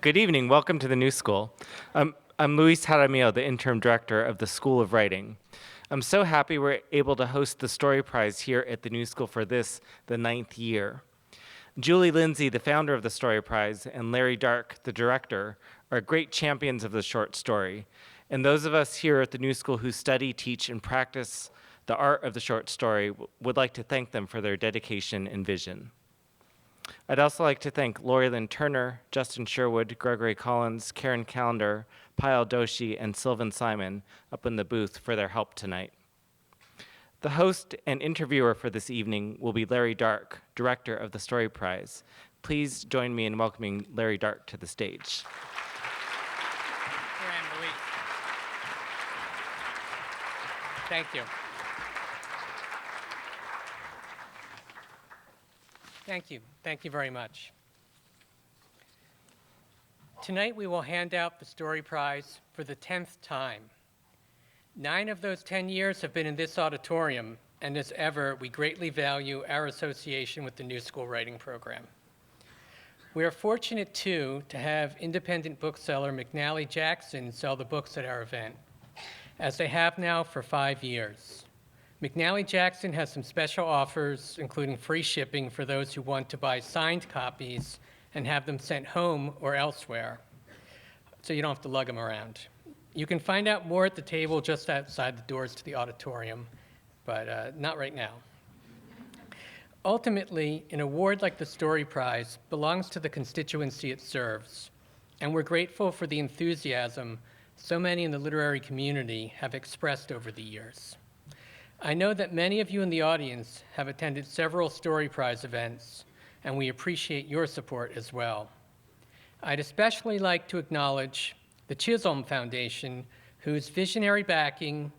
Good evening. Welcome to the New School. I'm Luis Jaramillo, the interim director of the School of Writing. I'm so happy we're able to host the Story Prize here at the New School for this, the 9th year. Julie Lindsay, the founder of the Story Prize, and Larry Dark, the director, are great champions of the short story. And those of us here at the New School who study, teach, and practice the art of the short story would like to thank them for their dedication and vision. I'd also like to thank Lori Lynn Turner, Justin Sherwood, Gregory Collins, Karen Callender, Payal Doshi, and Sylvan Simon up in the booth for their help tonight. The host and interviewer for this evening will be Larry Dark, director of the Story Prize. Please join me in welcoming Larry Dark to the stage. Here, Anne-Louise. Thank you. Thank you. Thank you very much. Tonight we will hand out the Story Prize for the 10th time. 9 of those 10 years have been in this auditorium, and as ever, we greatly value our association with the New School Writing Program. We are fortunate, too, to have independent bookseller McNally Jackson sell the books at our event, as they have now for 5 years. McNally Jackson has some special offers, including free shipping for those who want to buy signed copies and have them sent home or elsewhere, so you don't have to lug them around. You can find out more at the table just outside the doors to the auditorium, but not right now. Ultimately, an award like the Story Prize belongs to the constituency it serves, and we're grateful for the enthusiasm so many in the literary community have expressed over the years. I know that many of you in the audience have attended several Story Prize events, and we appreciate your support as well. I'd especially like to acknowledge the Chisholm Foundation, whose visionary backing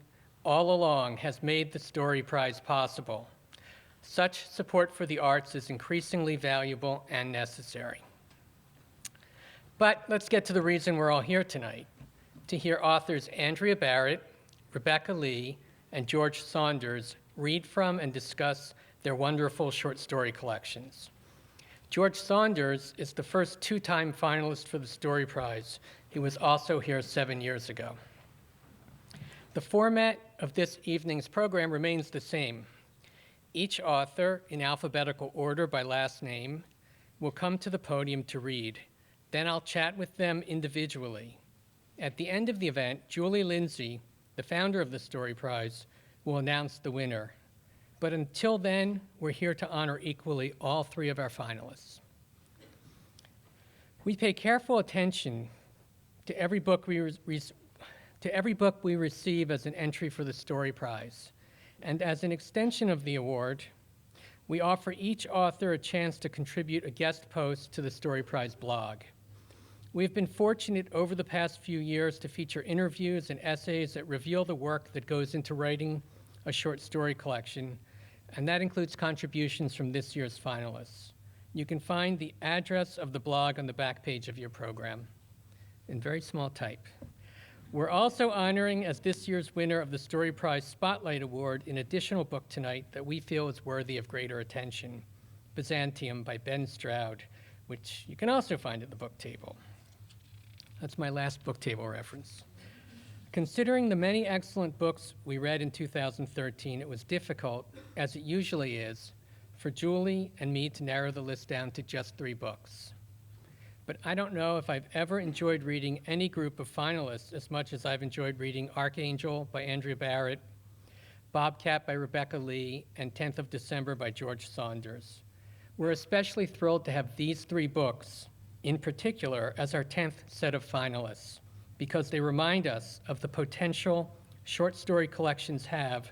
all along has made the Story Prize possible. Such support for the arts is increasingly valuable and necessary. But let's get to the reason we're all here tonight, to hear authors Andrea Barrett, Rebecca Lee, and George Saunders read from and discuss their wonderful short story collections. George Saunders is the first 2-time finalist for the Story Prize. He was also here 7 years ago. The format of this evening's program remains the same. Each author, in alphabetical order by last name, will come to the podium to read. Then I'll chat with them individually. At the end of the event, Julie Lindsay, the founder of the Story Prize, will announce the winner. But until then, we're here to honor equally all 3 of our finalists. We pay careful attention to every book we receive as an entry for the Story Prize. And as an extension of the award, we offer each author a chance to contribute a guest post to the Story Prize blog. We've been fortunate over the past few years to feature interviews and essays that reveal the work that goes into writing a short story collection, and that includes contributions from this year's finalists. You can find the address of the blog on the back page of your program in very small type. We're also honoring as this year's winner of the Story Prize Spotlight Award an additional book tonight that we feel is worthy of greater attention, Byzantium by Ben Stroud, which you can also find at the book table. That's my last book table reference. Considering the many excellent books we read in 2013, it was difficult, as it usually is, for Julie and me to narrow the list down to just 3 books. But I don't know if I've ever enjoyed reading any group of finalists as much as I've enjoyed reading Archangel by Andrea Barrett, Bobcat by Rebecca Lee, and 10th of December by George Saunders. We're especially thrilled to have these 3 books, in particular, as our 10th set of finalists, because they remind us of the potential short story collections have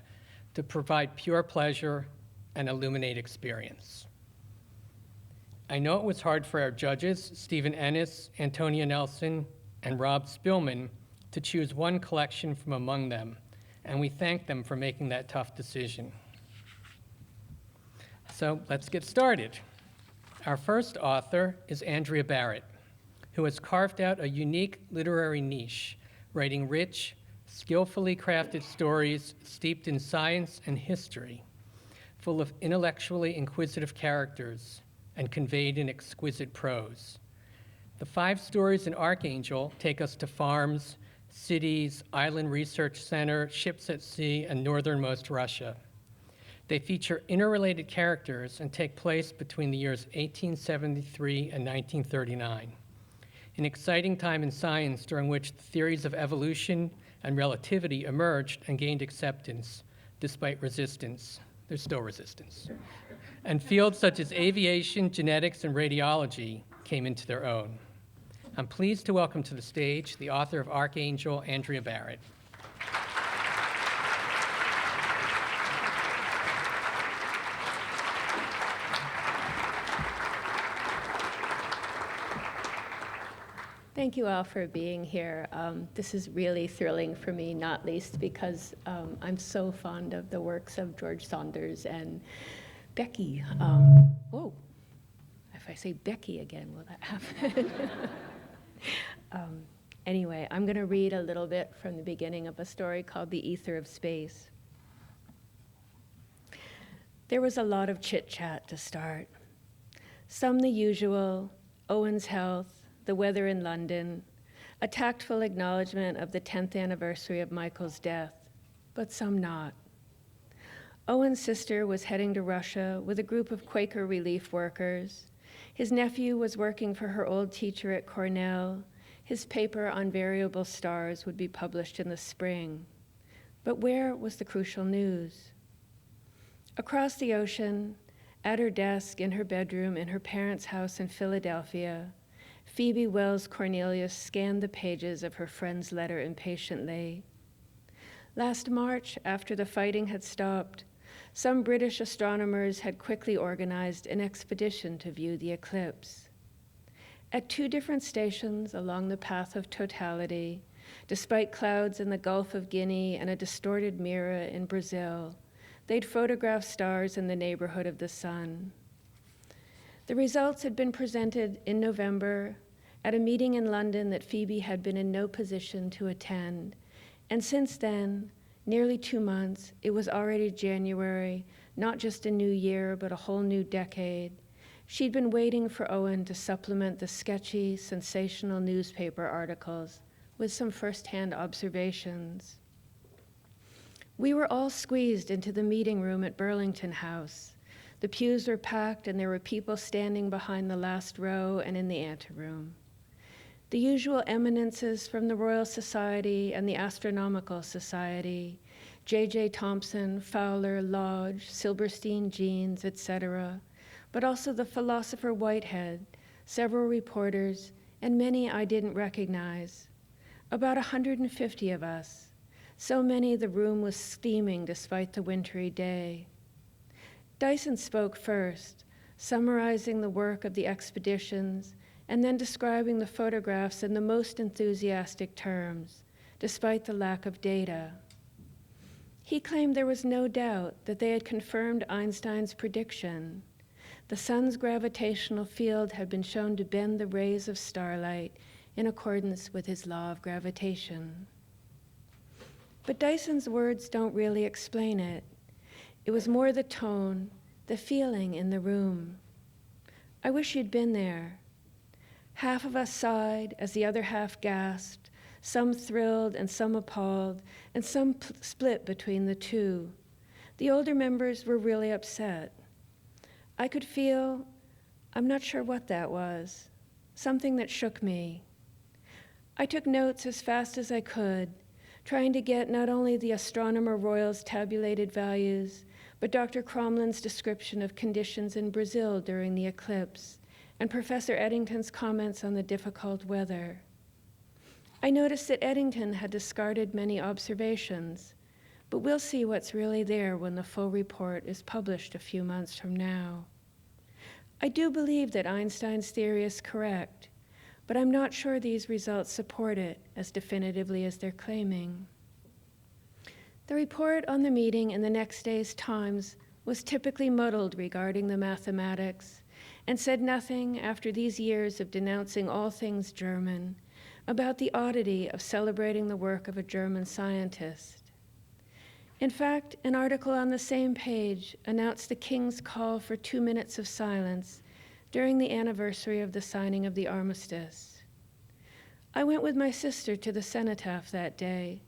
to provide pure pleasure and illuminate experience. I know it was hard for our judges, Stephen Ennis, Antonia Nelson, and Rob Spillman, to choose one collection from among them, and we thank them for making that tough decision. So let's get started. Our first author is Andrea Barrett, who has carved out a unique literary niche, writing rich, skillfully crafted stories steeped in science and history, full of intellectually inquisitive characters and conveyed in exquisite prose. The 5 stories in Archangel take us to farms, cities, island research center, ships at sea, and northernmost Russia. They feature interrelated characters and take place between the years 1873 and 1939, an exciting time in science during which the theories of evolution and relativity emerged and gained acceptance, despite resistance. There's still resistance. And fields such as aviation, genetics, and radiology came into their own. I'm pleased to welcome to the stage the author of Archangel, Andrea Barrett. Thank you all for being here. This is really thrilling for me, not least because I'm so fond of the works of George Saunders and Becky. Whoa, if I say Becky again, will that happen? Anyway, I'm going to read a little bit from the beginning of a story called The Ether of Space. There was a lot of chit-chat to start. Some the usual, Owen's health, the weather in London, a tactful acknowledgement of the 10th anniversary of Michael's death, but some not. Owen's sister was heading to Russia with a group of Quaker relief workers. His nephew was working for her old teacher at Cornell. His paper on variable stars would be published in the spring. But where was the crucial news? Across the ocean, at her desk in her bedroom in her parents' house in Philadelphia, Phoebe Wells Cornelius scanned the pages of her friend's letter impatiently. Last March, after the fighting had stopped, some British astronomers had quickly organized an expedition to view the eclipse. At 2 different stations along the path of totality, despite clouds in the Gulf of Guinea and a distorted mirror in Brazil, they'd photographed stars in the neighborhood of the sun. The results had been presented in November at a meeting in London that Phoebe had been in no position to attend. And since then, nearly 2 months, it was already January, not just a new year, but a whole new decade. She'd been waiting for Owen to supplement the sketchy, sensational newspaper articles with some first-hand observations. We were all squeezed into the meeting room at Burlington House. The pews were packed and there were people standing behind the last row and in the anteroom. The usual eminences from the Royal Society and the Astronomical Society, J.J. Thomson, Fowler, Lodge, Silberstein Jeans, etc., but also the philosopher Whitehead, several reporters, and many I didn't recognize. About 150 of us, so many the room was steaming despite the wintry day. Dyson spoke first, summarizing the work of the expeditions and then describing the photographs in the most enthusiastic terms, despite the lack of data. He claimed there was no doubt that they had confirmed Einstein's prediction. The sun's gravitational field had been shown to bend the rays of starlight in accordance with his law of gravitation. But Dyson's words don't really explain it. It was more the tone, the feeling in the room. I wish you'd been there. Half of us sighed as the other half gasped, some thrilled and some appalled, and some split between the two. The older members were really upset. I could feel, I'm not sure what that was, something that shook me. I took notes as fast as I could, trying to get not only the Astronomer Royal's tabulated values, but Dr. Cromland's description of conditions in Brazil during the eclipse, and Professor Eddington's comments on the difficult weather. I noticed that Eddington had discarded many observations, but we'll see what's really there when the full report is published a few months from now. I do believe that Einstein's theory is correct, but I'm not sure these results support it as definitively as they're claiming. The report on the meeting in the next day's Times was typically muddled regarding the mathematics and said nothing after these years of denouncing all things German about the oddity of celebrating the work of a German scientist. In fact, an article on the same page announced the King's call for 2 minutes of silence during the anniversary of the signing of the armistice. I went with my sister to the cenotaph that day,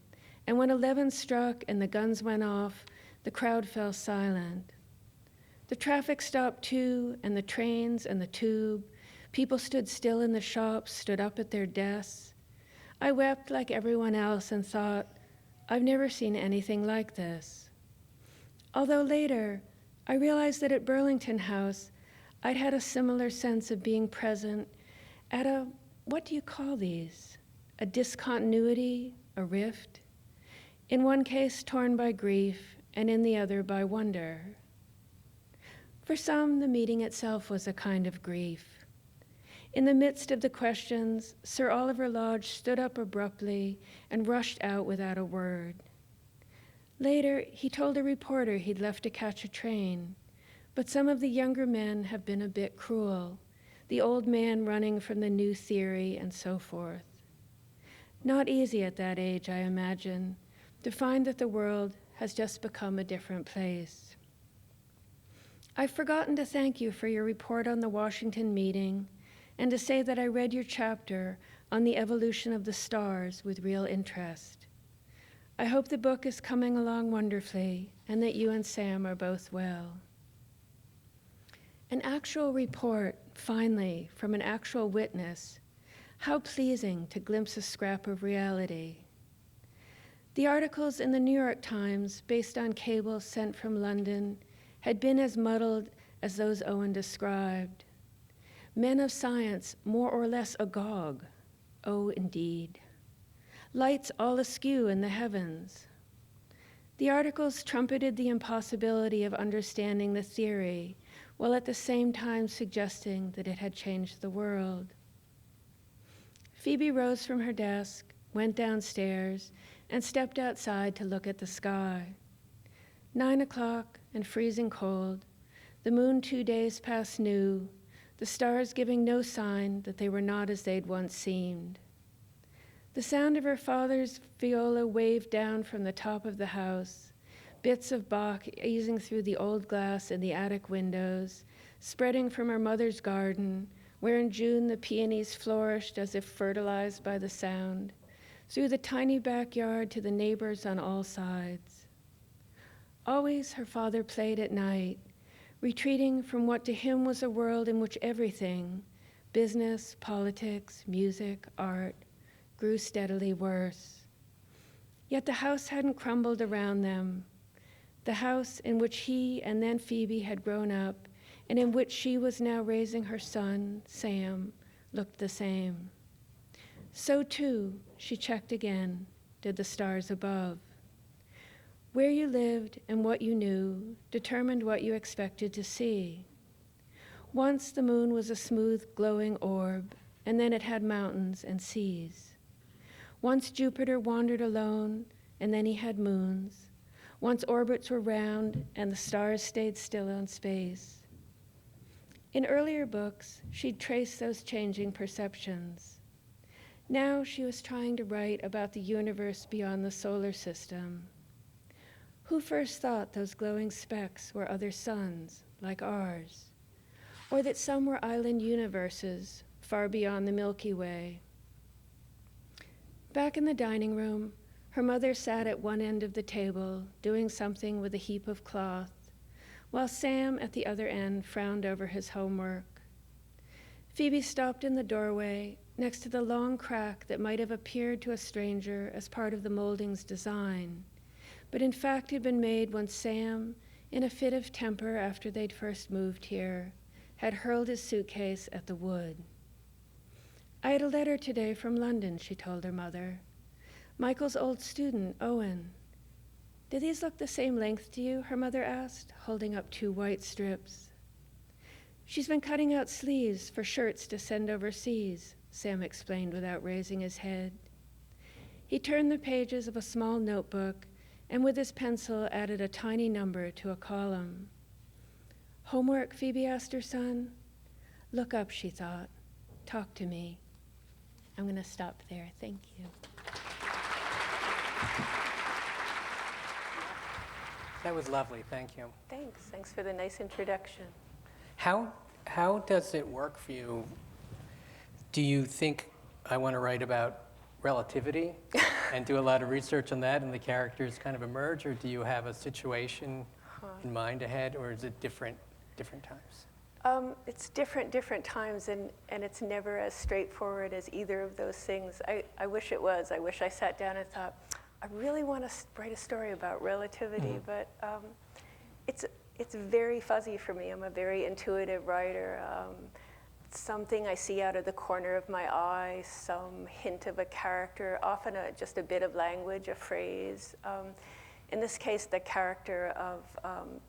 and when 11 struck and the guns went off, the crowd fell silent. The traffic stopped too, and the trains and the tube. People stood still in the shops, stood up at their desks. I wept like everyone else and thought, I've never seen anything like this. Although later, I realized that at Burlington House, I'd had a similar sense of being present at what do you call these? A discontinuity, a rift? In one case, torn by grief, and in the other by wonder. For some, the meeting itself was a kind of grief. In the midst of the questions, Sir Oliver Lodge stood up abruptly and rushed out without a word. Later, he told a reporter he'd left to catch a train, but some of the younger men have been a bit cruel, the old man running from the new theory and so forth. Not easy at that age, I imagine, to find that the world has just become a different place. I've forgotten to thank you for your report on the Washington meeting and to say that I read your chapter on the evolution of the stars with real interest. I hope the book is coming along wonderfully and that you and Sam are both well. An actual report, finally, from an actual witness. How pleasing to glimpse a scrap of reality. The articles in the New York Times, based on cables sent from London, had been as muddled as those Owen described. Men of science, more or less agog. Oh, indeed. Lights all askew in the heavens. The articles trumpeted the impossibility of understanding the theory, while at the same time suggesting that it had changed the world. Phoebe rose from her desk, went downstairs, and stepped outside to look at the sky. 9 o'clock and freezing cold, the moon 2 days past new, the stars giving no sign that they were not as they'd once seemed. The sound of her father's viola waved down from the top of the house, bits of Bach easing through the old glass in the attic windows, spreading from her mother's garden, where in June the peonies flourished as if fertilized by the sound, through the tiny backyard to the neighbors on all sides. Always her father played at night, retreating from what to him was a world in which everything, business, politics, music, art, grew steadily worse. Yet the house hadn't crumbled around them. The house in which he and then Phoebe had grown up, and in which she was now raising her son, Sam, looked the same. So too, she checked again, did the stars above. Where you lived and what you knew determined what you expected to see. Once the moon was a smooth, glowing orb, and then it had mountains and seas. Once Jupiter wandered alone, and then he had moons. Once orbits were round, and the stars stayed still in space. In earlier books, she'd traced those changing perceptions. Now she was trying to write about the universe beyond the solar system. Who first thought those glowing specks were other suns, like ours? Or that some were island universes far beyond the Milky Way? Back in the dining room, her mother sat at one end of the table, doing something with a heap of cloth, while Sam at the other end frowned over his homework. Phoebe stopped in the doorway, next to the long crack that might have appeared to a stranger as part of the molding's design, but in fact had been made when Sam, in a fit of temper after they'd first moved here, had hurled his suitcase at the wood. I had a letter today from London, she told her mother. Michael's old student, Owen. Do these look the same length to you? Her mother asked, holding up 2 white strips. She's been cutting out sleeves for shirts to send overseas, Sam explained without raising his head. He turned the pages of a small notebook and with his pencil added a tiny number to a column. Homework, Phoebe asked her son. Look up, she thought. Talk to me. I'm going to stop there. Thank you. That was lovely, thank you. Thanks for the nice introduction. How How does it work for you? Do you think I want to write about relativity and do a lot of research on that and the characters kind of emerge, or do you have a situation in mind ahead, or is it different times? It's different times, and it's never as straightforward as either of those things. I wish it was. I wish I sat down and thought, I really want to write a story about relativity, but it's very fuzzy for me. I'm a very intuitive writer. Something I see out of the corner of my eye, some hint of a character, often just a bit of language, a phrase. In this case, the character of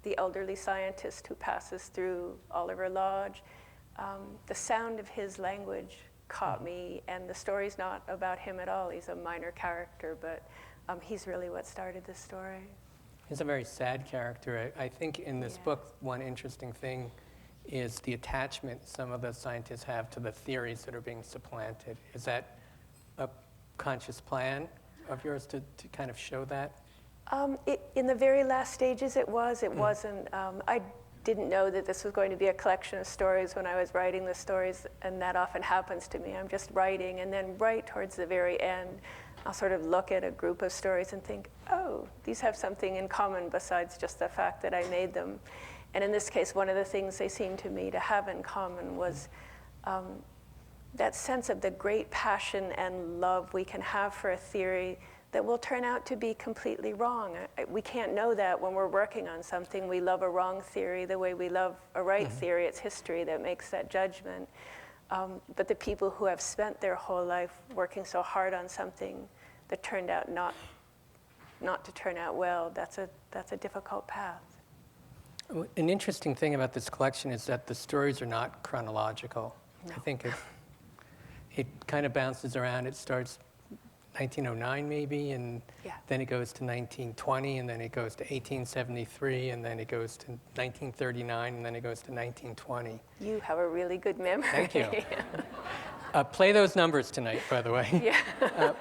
the elderly scientist who passes through Oliver Lodge, the sound of his language caught me, and the story's not about him at all. He's a minor character, but he's really what started the story. He's a very sad character. I think in this book, one interesting thing is the attachment some of the scientists have to the theories that are being supplanted. Is that a conscious plan of yours to kind of show that? In the very last stages, it was. It wasn't. I didn't know that this was going to be a collection of stories when I was writing the stories, and that often happens to me. I'm just writing, and then right towards the very end, I'll sort of look at a group of stories and think, oh, these have something in common besides just the fact that I made them. And in this case, one of the things they seemed to me to have in common was that sense of the great passion and love we can have for a theory that will turn out to be completely wrong. We can't know that when we're working on something. We love a wrong theory the way we love a right theory. It's history that makes that judgment. But the people who have spent their whole life working so hard on something that turned out not to turn out well, that's a difficult path. An interesting thing about this collection is that the stories are not chronological. No. I think it kind of bounces around. It starts 1909 maybe, and then it goes to 1920, and then it goes to 1873, and then it goes to 1939, and then it goes to 1920. You have a really good memory. Thank you. Play those numbers tonight, by the way. Yeah.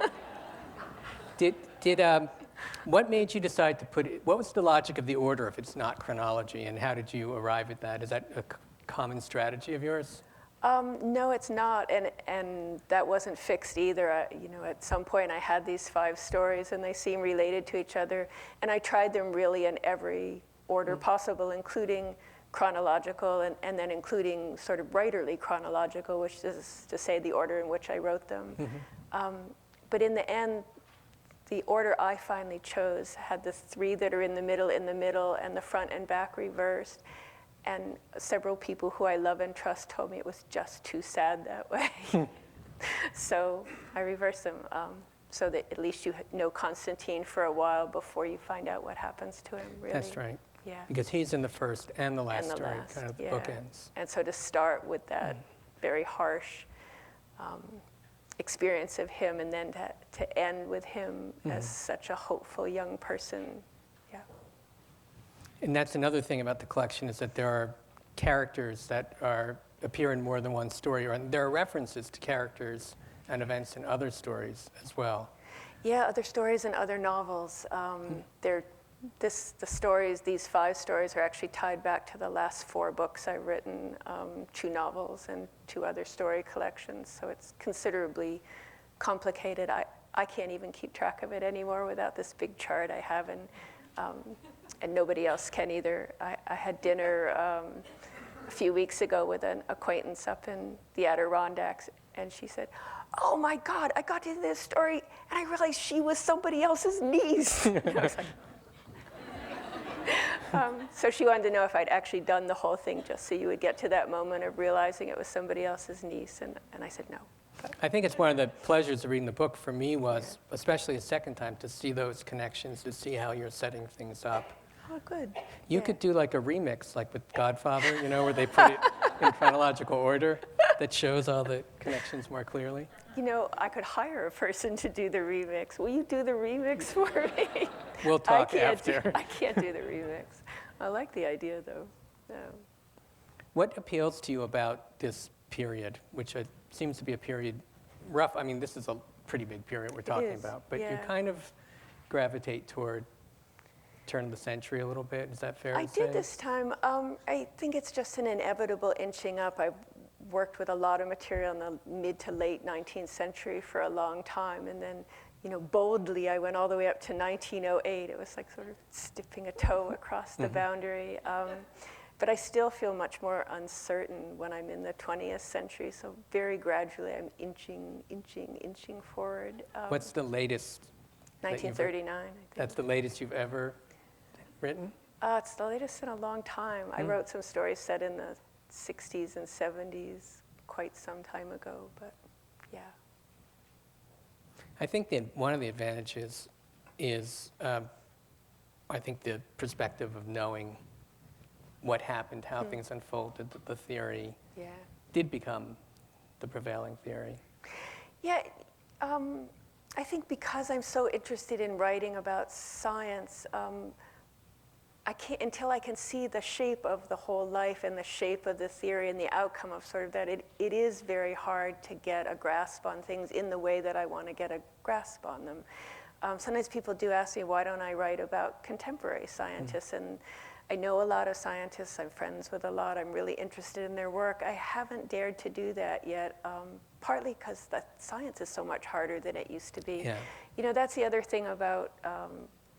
What made you decide to put it, what was the logic of the order if it's not chronology, and how did you arrive at that? Is that a common strategy of yours? No, it's not, and that wasn't fixed either. At some point I had these 5 stories, and they seem related to each other, and I tried them really in every order possible, including chronological, and then including sort of writerly chronological, which is to say the order in which I wrote them. But in the end, the order I finally chose had the 3 that are in the middle, and the front and back reversed. And several people who I love and trust told me it was just too sad that way. So I reversed them so that at least you know Constantine for a while before you find out what happens to him, really. That's right. Yeah. Because he's in the first and the last And the story, last, kind of the yeah. bookends. And so to start with that very harsh experience of him, and then to end with him as such a hopeful young person. And that's another thing about the collection, is that there are characters that appear in more than one story, or there are references to characters and events in other stories as well. Yeah, other stories and other novels. These 5 stories are actually tied back to the last 4 books I've written, 2 novels and 2 other story collections. So it's considerably complicated. I can't even keep track of it anymore without this big chart I have, and nobody else can either. I had dinner a few weeks ago with an acquaintance up in the Adirondacks, and she said, "Oh my God, I got to this story, and I realized she was somebody else's niece." I was like, so she wanted to know if I'd actually done the whole thing just so you would get to that moment of realizing it was somebody else's niece, and I said no. I think it's one of the pleasures of reading the book for me was, especially a second time, to see those connections, to see how you're setting things up. Oh, good. You could do like a remix, like with Godfather, where they put it in chronological order that shows all the connections more clearly. I could hire a person to do the remix. Will you do the remix for me? We'll talk after. I can't do the remix. I like the idea, though. No. What appeals to you about this period, which seems to be a period rough? I mean, this is a pretty big period we're talking about, but you kind of gravitate toward turn of the century a little bit. Is that fair I to say? did this time. I think it's just an inevitable inching up. I worked with a lot of material in the mid to late 19th century for a long time, and then, boldly I went all the way up to 1908. It was like sort of dipping a toe across the boundary. But I still feel much more uncertain when I'm in the 20th century. So very gradually, I'm inching forward. What's the latest? 1939, I think. That's the latest you've ever written? It's the latest in a long time. I wrote some stories set in the 60s and 70s quite some time ago, but yeah. I think that one of the advantages is, I think, the perspective of knowing what happened, how things unfolded, the theory did become the prevailing theory. Yeah, I think because I'm so interested in writing about science, I can't, until I can see the shape of the whole life and the shape of the theory and the outcome of sort of that, it is very hard to get a grasp on things in the way that I want to get a grasp on them. Sometimes people do ask me, why don't I write about contemporary scientists? And I know a lot of scientists, I'm friends with a lot, I'm really interested in their work. I haven't dared to do that yet, partly because the science is so much harder than it used to be. Yeah. That's the other thing about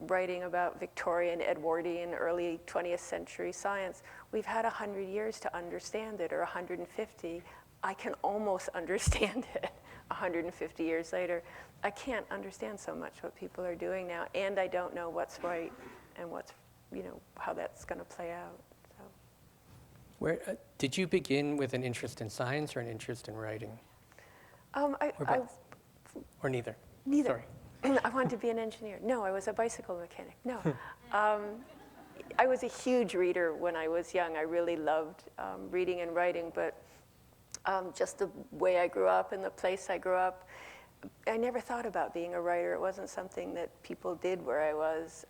writing about Victorian, Edwardian, early 20th century science. We've had 100 years to understand it, or 150. I can almost understand it 150 years later. I can't understand so much what people are doing now, and I don't know what's right and what's how that's going to play out. So. Where did you begin with an interest in science or an interest in writing? Or neither? Neither. Sorry. I wanted to be an engineer. No, I was a bicycle mechanic. No. I was a huge reader when I was young. I really loved reading and writing, but just the way I grew up and the place I grew up, I never thought about being a writer. It wasn't something that people did where I was.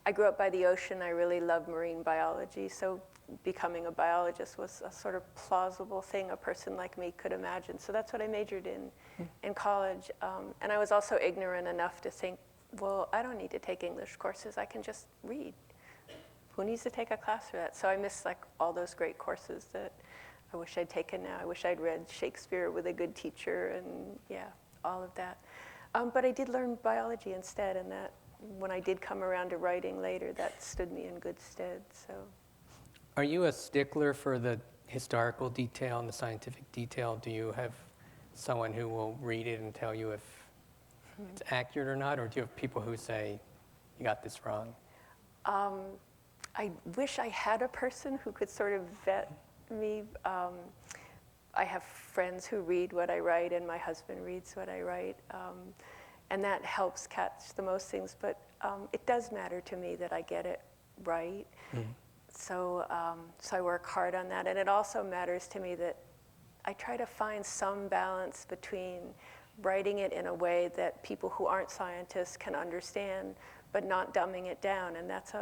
I grew up by the ocean. I really loved marine biology, so becoming a biologist was a sort of plausible thing a person like me could imagine. So that's what I majored in college. And I was also ignorant enough to think, well, I don't need to take English courses. I can just read. Who needs to take a class for that? So I missed like all those great courses that I wish I'd taken now. I wish I'd read Shakespeare with a good teacher and all of that. But I did learn biology instead, and that when I did come around to writing later, that stood me in good stead. So, are you a stickler for the historical detail and the scientific detail? Do you have someone who will read it and tell you if it's accurate or not, or do you have people who say, you got this wrong? I wish I had a person who could sort of vet me. I have friends who read what I write, and my husband reads what I write. And that helps catch the most things, but it does matter to me that I get it right. So I work hard on that, and it also matters to me that I try to find some balance between writing it in a way that people who aren't scientists can understand, but not dumbing it down, and that's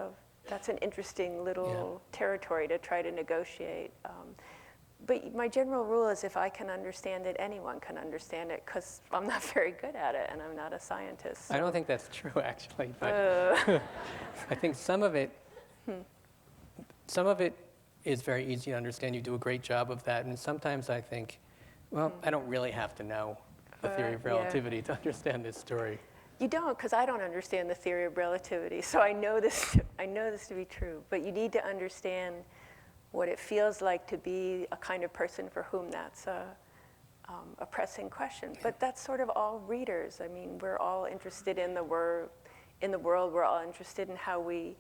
an interesting little territory to try to negotiate. But my general rule is if I can understand it, anyone can understand it, because I'm not very good at it, and I'm not a scientist. So. I don't think that's true, actually. But I think some of it is very easy to understand. You do a great job of that. And sometimes I think, well, I don't really have to know the theory of relativity to understand this story. You don't, because I don't understand the theory of relativity. So I know this to be true. But you need to understand what it feels like to be a kind of person for whom that's a pressing question. But that's sort of all readers. I mean, we're all interested in the world. We're all interested in how we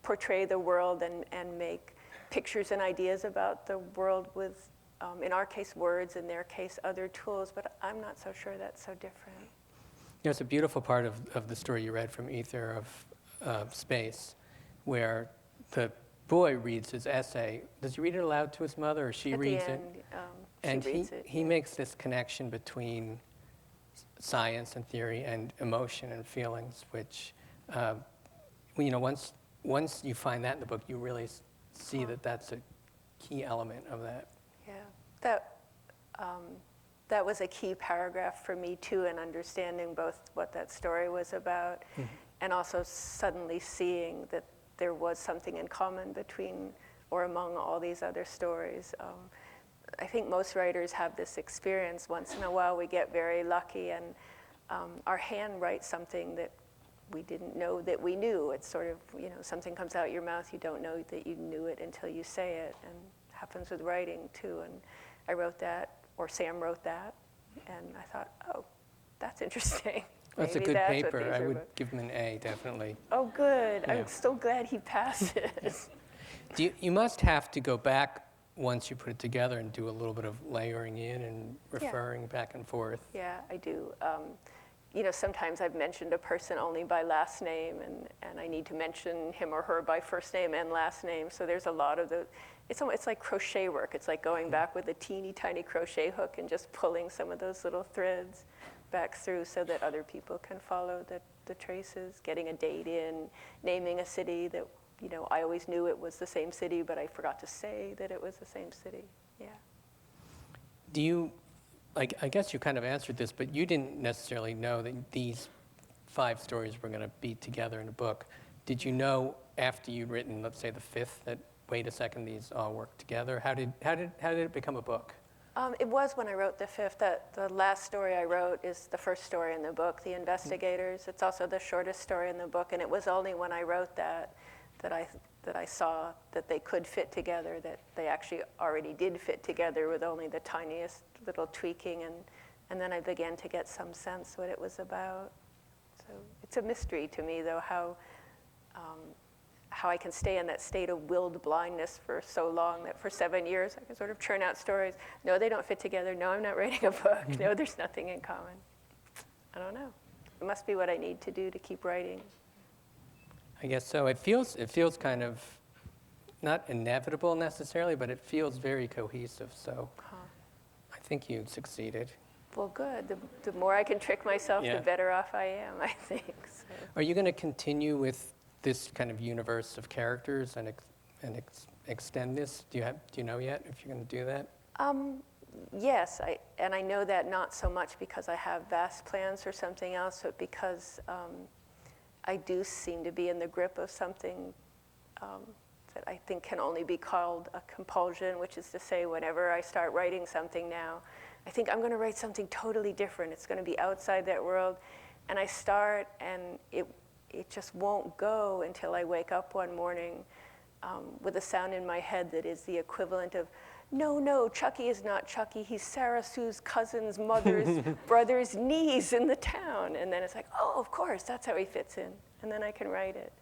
portray the world and make pictures and ideas about the world with, in our case, words, in their case, other tools. But I'm not so sure that's so different. It's a beautiful part of the story you read from Ether of Space, where the boy reads his essay. Does he read it aloud to his mother, or she reads it? And she reads it. He makes this connection between science and theory and emotion and feelings, which, once you find that in the book, you really see that that's a key element of that. Yeah, that was a key paragraph for me too, in understanding both what that story was about and also suddenly seeing that there was something in common between or among all these other stories. I think most writers have this experience. Once in a while we get very lucky and our hand writes something that we didn't know that we knew. It's sort of, something comes out your mouth, you don't know that you knew it until you say it, and it happens with writing too. And I wrote that, or Sam wrote that, and I thought, oh, that's interesting. That's a Maybe good that's what paper. these I are would about. give him an A, definitely. Oh, good. Yeah. I'm so glad he passes. You must have to go back once you put it together and do a little bit of layering in and referring back and forth. Yeah, I do. Sometimes I've mentioned a person only by last name, and I need to mention him or her by first name and last name. So there's a lot of the. It's like crochet work. It's like going back with a teeny tiny crochet hook and just pulling some of those little threads back through so that other people can follow the traces. Getting a date in, naming a city that I always knew it was the same city, but I forgot to say that it was the same city. Yeah. Do you, I guess you kind of answered this, but you didn't necessarily know that these 5 stories were going to be together in a book. Did you know after you'd written, let's say, the 5th, that wait a second, these all work together? How did it become a book? It was when I wrote the 5th. The last story I wrote is the first story in the book, The Investigators. It's also the shortest story in the book, and it was only when I wrote that I saw that they could fit together, that they actually already did fit together with only the tiniest little tweaking, and then I began to get some sense what it was about. So it's a mystery to me, though, how I can stay in that state of willed blindness for so long that for 7 years I can sort of churn out stories. No, they don't fit together. No, I'm not writing a book. No, there's nothing in common. I don't know. It must be what I need to do to keep writing. I guess so. It feels kind of not inevitable necessarily, but it feels very cohesive. So I think you succeeded. Well, good. The more I can trick myself, Yeah. the better off I am, I think. So. Are you going to continue with this kind of universe of characters and extend this? Do you know yet if you're going to do that? Yes, I know that not so much because I have vast plans for something else, but because I do seem to be in the grip of something that I think can only be called a compulsion, which is to say whenever I start writing something now, I think I'm going to write something totally different. It's going to be outside that world. And I start, and it just won't go until I wake up one morning with a sound in my head that is the equivalent of, no, Chucky is not Chucky. He's Sarah Sue's cousin's mother's brother's niece in the town. And then it's like, oh, of course, that's how he fits in. And then I can write it.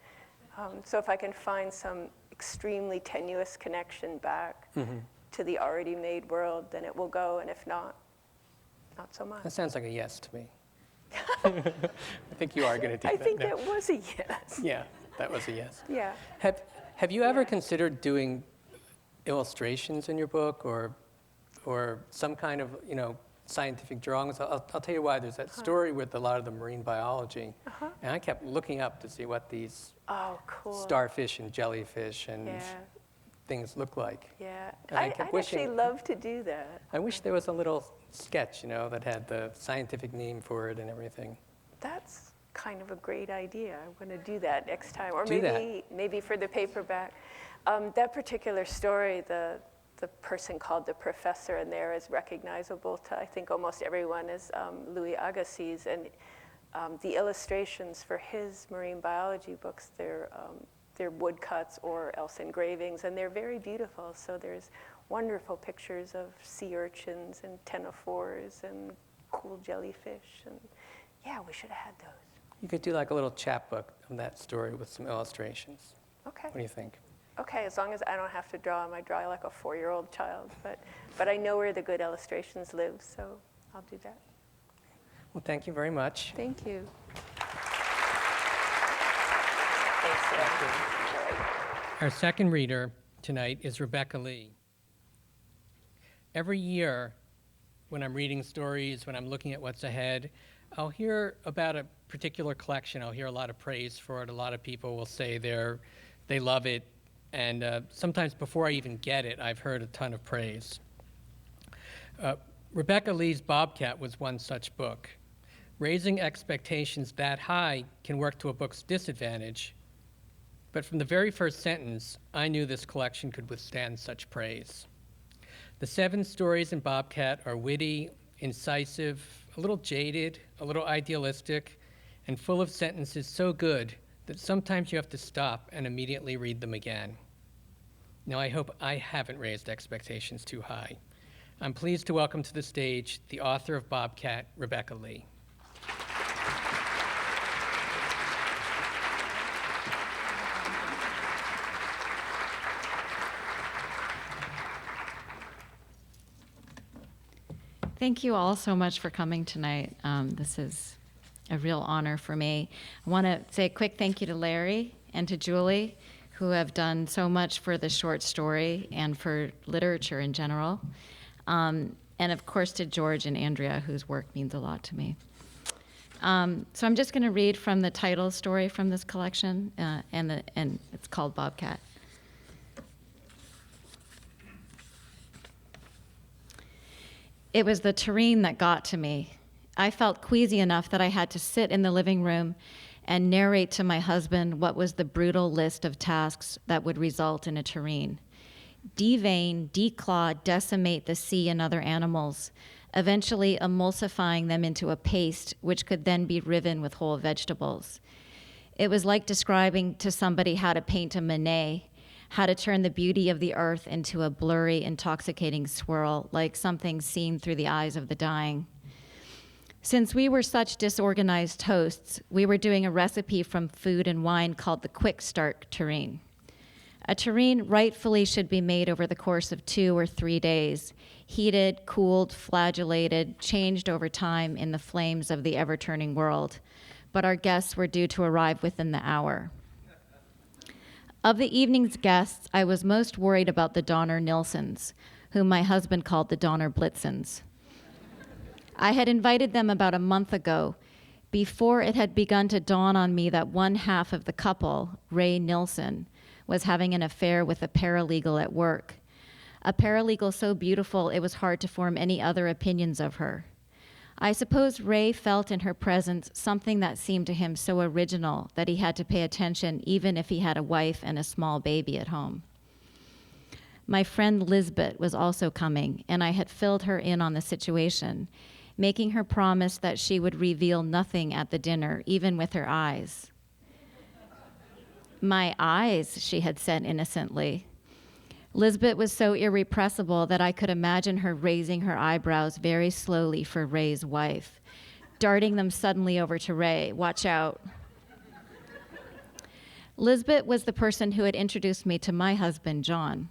So if I can find some extremely tenuous connection back to the already made world, then it will go. And if not, not so much. That sounds like a yes to me. I think you are going to do that. I think now. that was a yes. Yeah, that was a yes. Yeah. Have you ever considered doing illustrations in your book or some kind of scientific drawings? I'll tell you why. There's that story with a lot of the marine biology, and I kept looking up to see what these cool. starfish and jellyfish and Yeah. things look like. Yeah. And I I'd kept actually wishing- love to do that. I wish there was a little sketch, that had the scientific name for it and everything. That's kind of a great idea. I'm going to do that next time, or Do that. maybe for the paperback. That particular story, the person called the professor in there is recognizable to I think almost everyone as Louis Agassiz, and the illustrations for his marine biology books, they're woodcuts or else engravings, and they're very beautiful. So there's wonderful pictures of sea urchins and ctenophores and cool jellyfish, and yeah, we should have had those. You could do like a little chapbook of that story with some illustrations. Okay. What do you think? Okay, as long as I don't have to draw them, I draw like a 4-year-old child, but I know where the good illustrations live, so I'll do that. Well, thank you very much. Thank you. Our second reader tonight is Rebecca Lee. Every year, when I'm reading stories, when I'm looking at what's ahead, I'll hear about a particular collection. I'll hear a lot of praise for it. A lot of people will say they love it. And sometimes before I even get it, I've heard a ton of praise. Rebecca Lee's Bobcat was one such book. Raising expectations that high can work to a book's disadvantage, but from the very first sentence, I knew this collection could withstand such praise. The 7 stories in Bobcat are witty, incisive, a little jaded, a little idealistic, and full of sentences so good that sometimes you have to stop and immediately read them again. Now, I hope I haven't raised expectations too high. I'm pleased to welcome to the stage the author of Bobcat, Rebecca Lee. Thank you all so much for coming tonight. This is a real honor for me. I want to say a quick thank you to Larry and to Julie, who have done so much for the short story and for literature in general. And of course to George and Andrea, whose work means a lot to me. So I'm just going to read from the title story from this collection, and it's called Bobcat. It was the Terrine that got to me. I felt queasy enough that I had to sit in the living room and narrate to my husband what was the brutal list of tasks that would result in a Terrine. Devein, declaw, decimate the sea and other animals, eventually emulsifying them into a paste which could then be riven with whole vegetables. It was like describing to somebody how to paint a Monet, how to turn the beauty of the earth into a blurry, intoxicating swirl, like something seen through the eyes of the dying. Since we were such disorganized hosts, we were doing a recipe from food and wine called the Quickstart Terrine. A terrine rightfully should be made over the course of 2 or 3 days, heated, cooled, flagellated, changed over time in the flames of the ever-turning world. But our guests were due to arrive within the hour. Of the evening's guests, I was most worried about the Donner Nilsons, whom my husband called the Donner Blitzens. I had invited them about a month ago, before it had begun to dawn on me that one half of the couple, Ray Nilsson, was having an affair with a paralegal at work. A paralegal so beautiful it was hard to form any other opinions of her. I suppose Ray felt in her presence something that seemed to him so original that he had to pay attention even if he had a wife and a small baby at home. My friend Lisbeth was also coming, and I had filled her in on the situation, making her promise that she would reveal nothing at the dinner, even with her eyes. My eyes, she had said innocently. Lisbeth was so irrepressible that I could imagine her raising her eyebrows very slowly for Ray's wife, darting them suddenly over to Ray. Watch out. Lisbeth was the person who had introduced me to my husband, John.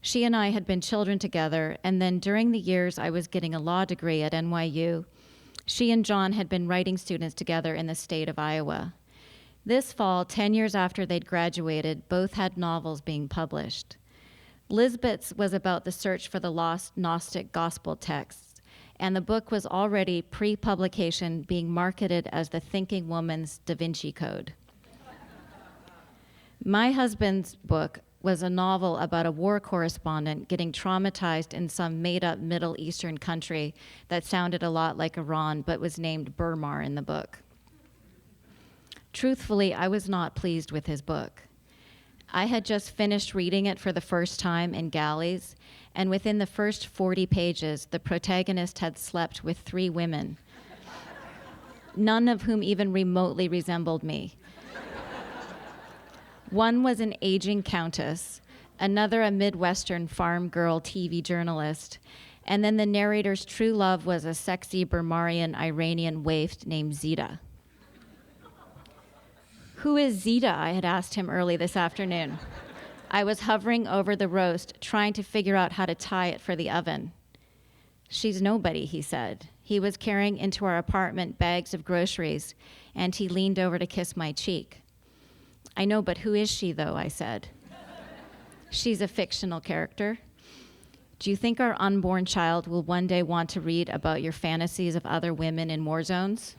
She and I had been children together, and then during the years I was getting a law degree at NYU, she and John had been writing students together in the state of Iowa. This fall, 10 years after they'd graduated, both had novels being published. Lisbeth's was about the search for the lost Gnostic gospel texts, and the book was already pre-publication being marketed as the thinking woman's Da Vinci Code. My husband's book was a novel about a war correspondent getting traumatized in some made-up Middle Eastern country that sounded a lot like Iran, but was named Burma in the book. Truthfully, I was not pleased with his book. I had just finished reading it for the first time in galleys, and within the first 40 pages, the protagonist had slept with 3 women, none of whom even remotely resembled me. One was an aging countess, another a Midwestern farm girl TV journalist, and then the narrator's true love was a sexy Burmarian Iranian waif named Zita. Who is Zita? I had asked him early this afternoon. I was hovering over the roast, trying to figure out how to tie it for the oven. She's nobody, he said. He was carrying into our apartment bags of groceries, and he leaned over to kiss my cheek. I know, but who is she, though? I said. She's a fictional character. Do you think our unborn child will one day want to read about your fantasies of other women in war zones?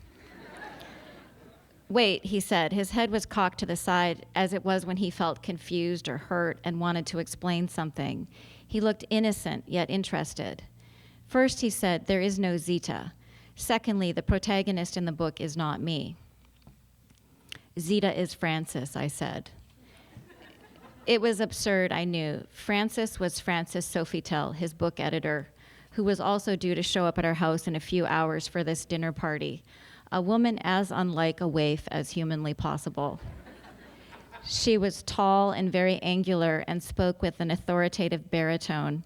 Wait, he said. His head was cocked to the side, as it was when he felt confused or hurt and wanted to explain something. He looked innocent, yet interested. First, he said, there is no Zita. Secondly, the protagonist in the book is not me. Zita is Francis, I said. It was absurd, I knew. Francis was Francis Sofitel, his book editor, who was also due to show up at our house in a few hours for this dinner party, a woman as unlike a waif as humanly possible. She was tall and very angular and spoke with an authoritative baritone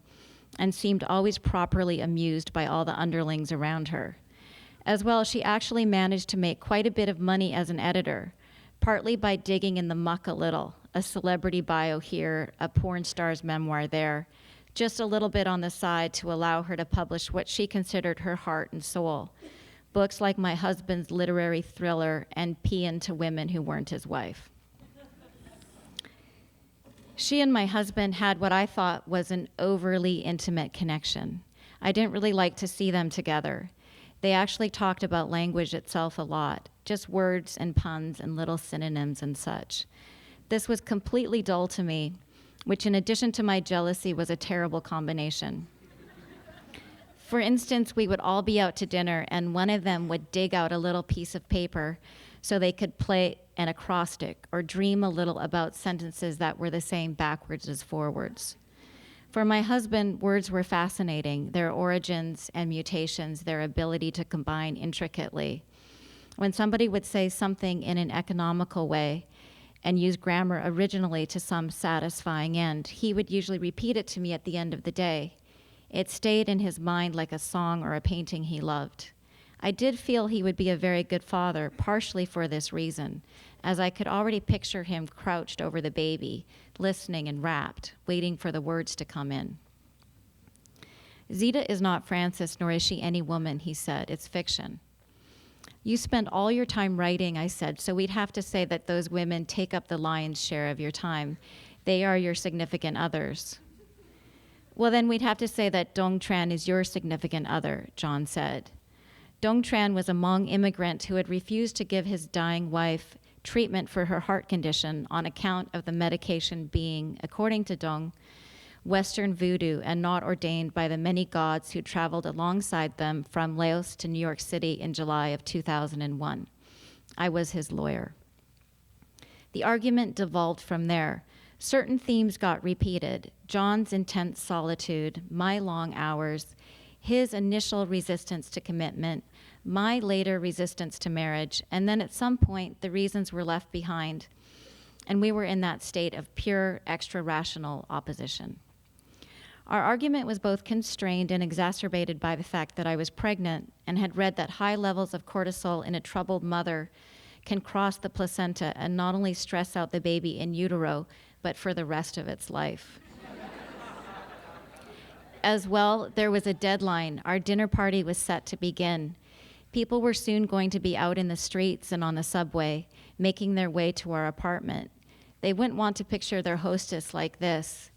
and seemed always properly amused by all the underlings around her. As well, she actually managed to make quite a bit of money as an editor, partly by digging in the muck a little, a celebrity bio here, a porn star's memoir there, just a little bit on the side to allow her to publish what she considered her heart and soul, books like my husband's literary thriller and Pee into Women Who Weren't His Wife. She and my husband had what I thought was an overly intimate connection. I didn't really like to see them together. They actually talked about language itself a lot, just words and puns and little synonyms and such. This was completely dull to me, which in addition to my jealousy was a terrible combination. For instance, we would all be out to dinner and one of them would dig out a little piece of paper so they could play an acrostic or dream a little about sentences that were the same backwards as forwards. For my husband, words were fascinating, their origins and mutations, their ability to combine intricately. When somebody would say something in an economical way and use grammar originally to some satisfying end, he would usually repeat it to me at the end of the day. It stayed in his mind like a song or a painting he loved. I did feel he would be a very good father, partially for this reason, as I could already picture him crouched over the baby, listening and rapt, waiting for the words to come in. Zita is not Francis, nor is she any woman, he said. It's fiction. You spend all your time writing, I said, so we'd have to say that those women take up the lion's share of your time. They are your significant others. Well, then we'd have to say that Dong Tran is your significant other, John said. Dong Tran was a Hmong immigrant who had refused to give his dying wife treatment for her heart condition on account of the medication being, according to Dong, Western voodoo and not ordained by the many gods who traveled alongside them from Laos to New York City in July of 2001. I was his lawyer. The argument devolved from there. Certain themes got repeated: John's intense solitude, my long hours, his initial resistance to commitment, my later resistance to marriage, and then at some point the reasons were left behind, and we were in that state of pure extra-rational opposition. Our argument was both constrained and exacerbated by the fact that I was pregnant and had read that high levels of cortisol in a troubled mother can cross the placenta and not only stress out the baby in utero, but for the rest of its life. As well, there was a deadline. Our dinner party was set to begin. People were soon going to be out in the streets and on the subway, making their way to our apartment. They wouldn't want to picture their hostess like this,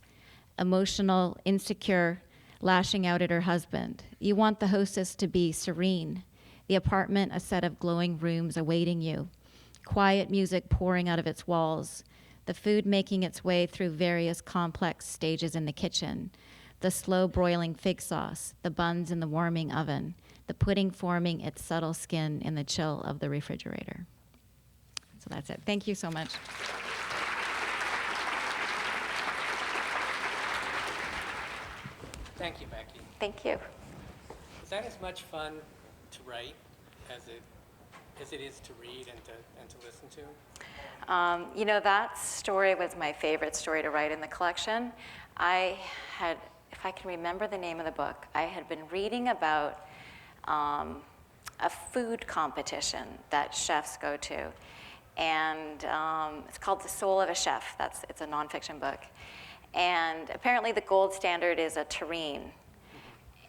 emotional, insecure, lashing out at her husband. You want the hostess to be serene, the apartment a set of glowing rooms awaiting you, quiet music pouring out of its walls, the food making its way through various complex stages in the kitchen, the slow broiling fig sauce, the buns in the warming oven, the pudding forming its subtle skin in the chill of the refrigerator. So that's it. Thank you so much. Thank you, Becky. Thank you. Is that as much fun to write as it is to read and to listen to? You know, that story was my favorite story to write in the collection. I had, if I can remember the name of the book, I had been reading about a food competition that chefs go to. And it's called The Soul of a Chef. It's a nonfiction book. And apparently the gold standard is a terrine.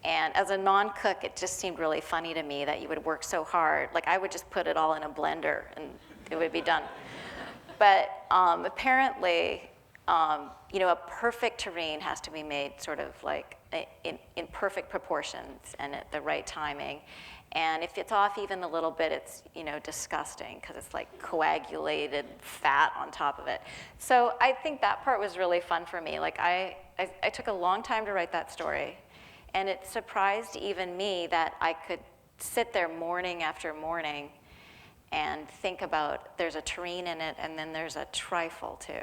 And as a non-cook, it just seemed really funny to me that you would work so hard. Like, I would just put it all in a blender and it would be done. But apparently, you know, a perfect terrine has to be made sort of like in perfect proportions and at the right timing. And if it's off even a little bit, it's, you know, disgusting because it's like coagulated fat on top of it. So I think that part was really fun for me. Like, I took a long time to write that story. And it surprised even me that I could sit there morning after morning and think about there's a terrine in it and then there's a trifle too.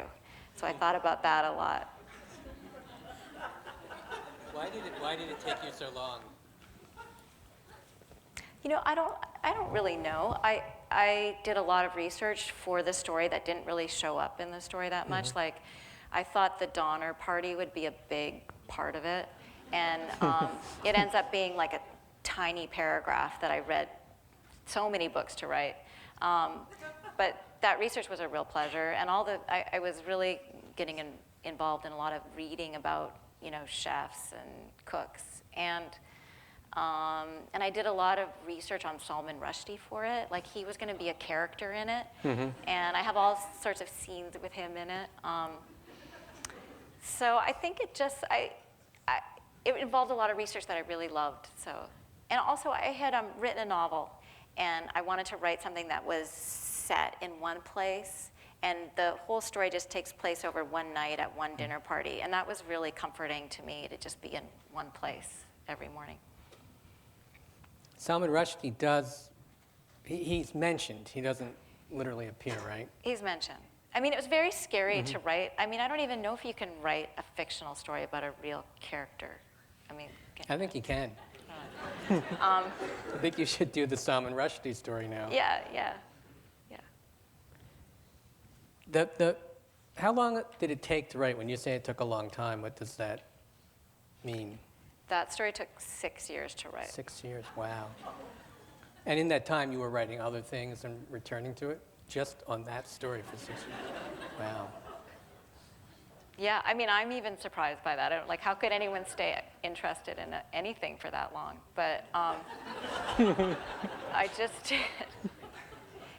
So I thought about that a lot. Why did it take you so long? You know, I don't really know. I did a lot of research for the story that didn't really show up in the story that much. Like, I thought the Donner Party would be a big part of it. And it ends up being like a tiny paragraph that I read so many books to write. But that research was a real pleasure. And I was really getting involved in a lot of reading about, you know, chefs and cooks. And I did a lot of research on Salman Rushdie for it. Like, he was going to be a character in it. And I have all sorts of scenes with him in it. So I think it just, it involved a lot of research that I really loved. So, and also I had written a novel, and I wanted to write something that was set in one place, and the whole story just takes place over one night at one dinner party. And that was really comforting to me, to just be in one place every morning. Salman Rushdie does, he's mentioned. He doesn't literally appear, right? He's mentioned. I mean, it was very scary to write. I mean, I don't even know if you can write a fictional story about a real character. I mean, I think you can. I think you should do the Salman Rushdie story now. yeah. How long did it take to write? When you say it took a long time, what does that mean? That story took 6 years to write. 6 years, wow. And in that time, you were writing other things and returning to it? Just on that story for 6 years? Wow. Yeah, I mean, I'm even surprised by that. Like, how could anyone stay interested in anything for that long? But I just did.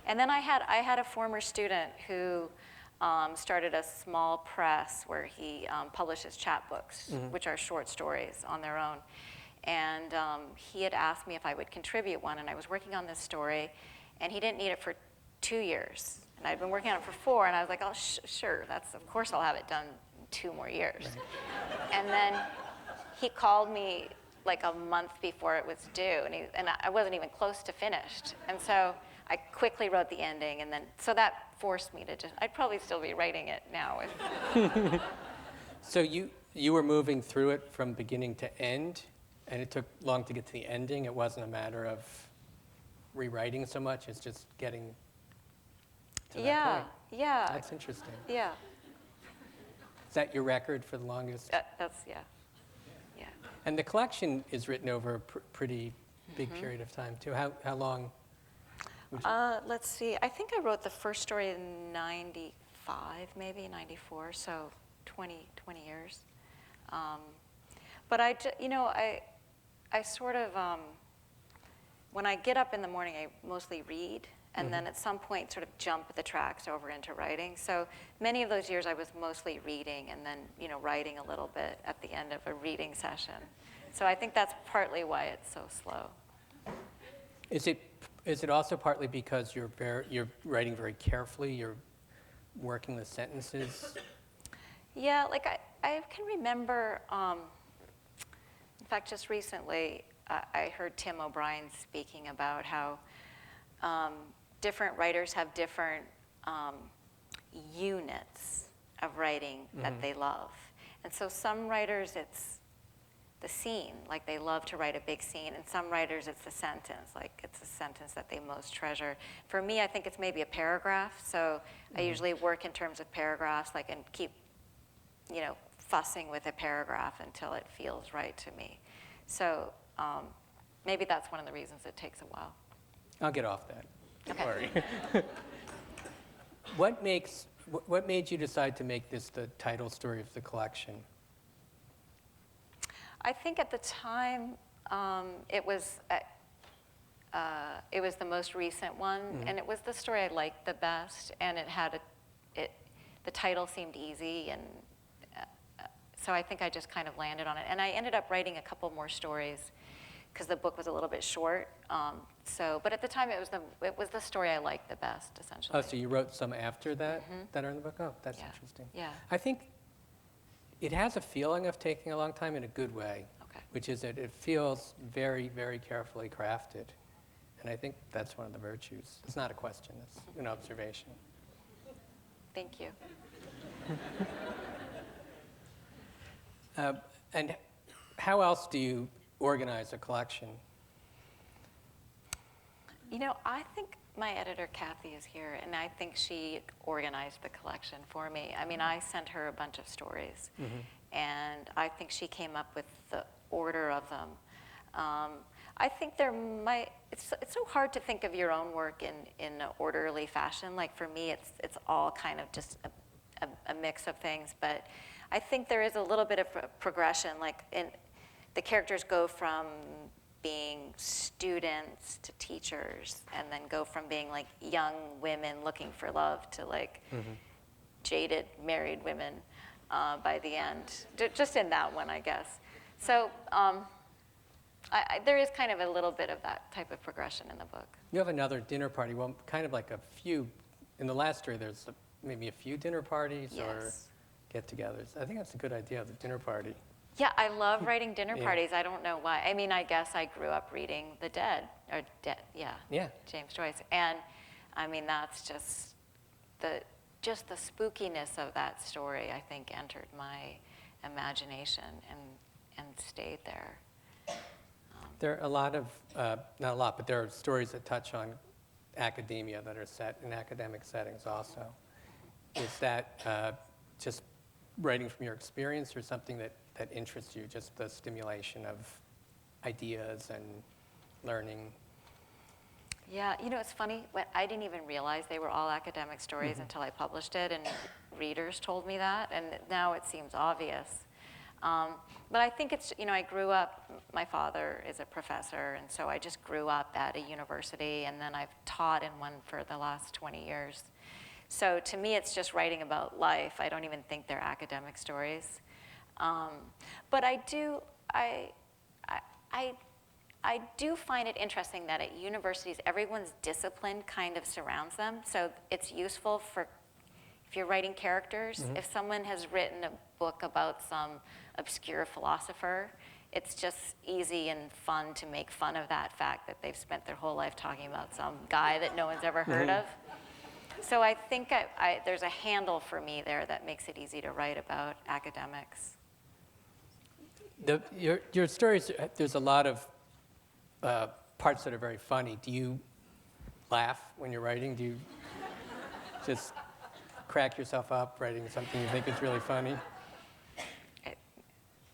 And then I had a former student who started a small press where he publishes chapbooks, which are short stories on their own. And he had asked me if I would contribute one, and I was working on this story, and he didn't need it for 2 years. And I'd been working on it for 4, and I was like, oh, sure, of course I'll have it done in 2 more years. Right. And then he called me like a month before it was due, and I wasn't even close to finished. And so I quickly wrote the ending, and then, so that forced me to I'd probably still be writing it now. So you were moving through it from beginning to end, and it took long to get to the ending. It wasn't a matter of rewriting so much, it's just getting to that point. Yeah. That's interesting. Yeah. Is that your record for the longest? Yeah. And the collection is written over a pretty big period of time, too. How long? Let's see. I think I wrote the first story in 95, maybe 94, so 20 years. But I sort of, when I get up in the morning, I mostly read, and then at some point sort of jump the tracks over into writing. So many of those years I was mostly reading and then, writing a little bit at the end of a reading session. So I think that's partly why it's so slow. Is it also partly because you're writing very carefully, you're working the sentences? Yeah, like I can remember, in fact, just recently, I heard Tim O'Brien speaking about how different writers have different units of writing that they love. And so some writers, it's the scene, like they love to write a big scene, and some writers it's the sentence, like it's a sentence that they most treasure. For me, I think it's maybe a paragraph, so I usually work in terms of paragraphs, like, and keep, fussing with a paragraph until it feels right to me. So maybe that's one of the reasons it takes a while. I'll get off that. Okay. Sorry. What made you decide to make this the title story of the collection? I think at the time it was the most recent one, and it was the story I liked the best, and the title seemed easy, and so I think I just kind of landed on it. And I ended up writing a couple more stories because the book was a little bit short. But at the time it was the story I liked the best, essentially. Oh, so you wrote some after that that are in the book? Oh, that's interesting. Yeah. I think it has a feeling of taking a long time in a good way. Okay. which is that it feels very, very carefully crafted. And I think that's one of the virtues. It's not a question, it's an observation. Thank you. And how else do you organize a collection? You know, I think my editor, Kathy, is here, and I think she organized the collection for me. I mean, I sent her a bunch of stories, and I think she came up with the order of them. I think it's so hard to think of your own work in an orderly fashion. Like for me, it's all kind of just a mix of things, but I think there is a little bit of a progression. Like the characters go from being students to teachers, and then go from being like young women looking for love to like jaded married women by the end. Just in that one, I guess. So there is kind of a little bit of that type of progression in the book. You have another dinner party. Well, kind of like a few, in the last story, there's maybe a few dinner parties or Yes. get-togethers. I think that's a good idea, the dinner party. Yeah, I love writing dinner Yeah. parties. I don't know why. I mean, I guess I grew up reading The Dead, or Yeah. James Joyce. And I mean, that's just the spookiness of that story, I think, entered my imagination and stayed there. There are a lot of, not a lot, but there are stories that touch on academia that are set in academic settings also. Is that just writing from your experience or something that interests you, just the stimulation of ideas and learning? Yeah, you know, it's funny. I didn't even realize they were all academic stories until I published it, and readers told me that, and now it seems obvious. But I think it's, you know, I grew up, my father is a professor, and so I just grew up at a university, and then I've taught in one for the last 20 years. So to me, it's just writing about life. I don't even think they're academic stories. But I do find it interesting that at universities, everyone's discipline kind of surrounds them. So it's useful for, if you're writing characters, if someone has written a book about some obscure philosopher, it's just easy and fun to make fun of that fact that they've spent their whole life talking about some guy that no one's ever heard of. So I think there's a handle for me there that makes it easy to write about academics. Your stories, there's a lot of parts that are very funny. Do you laugh when you're writing? Do you just crack yourself up writing something you think is really funny?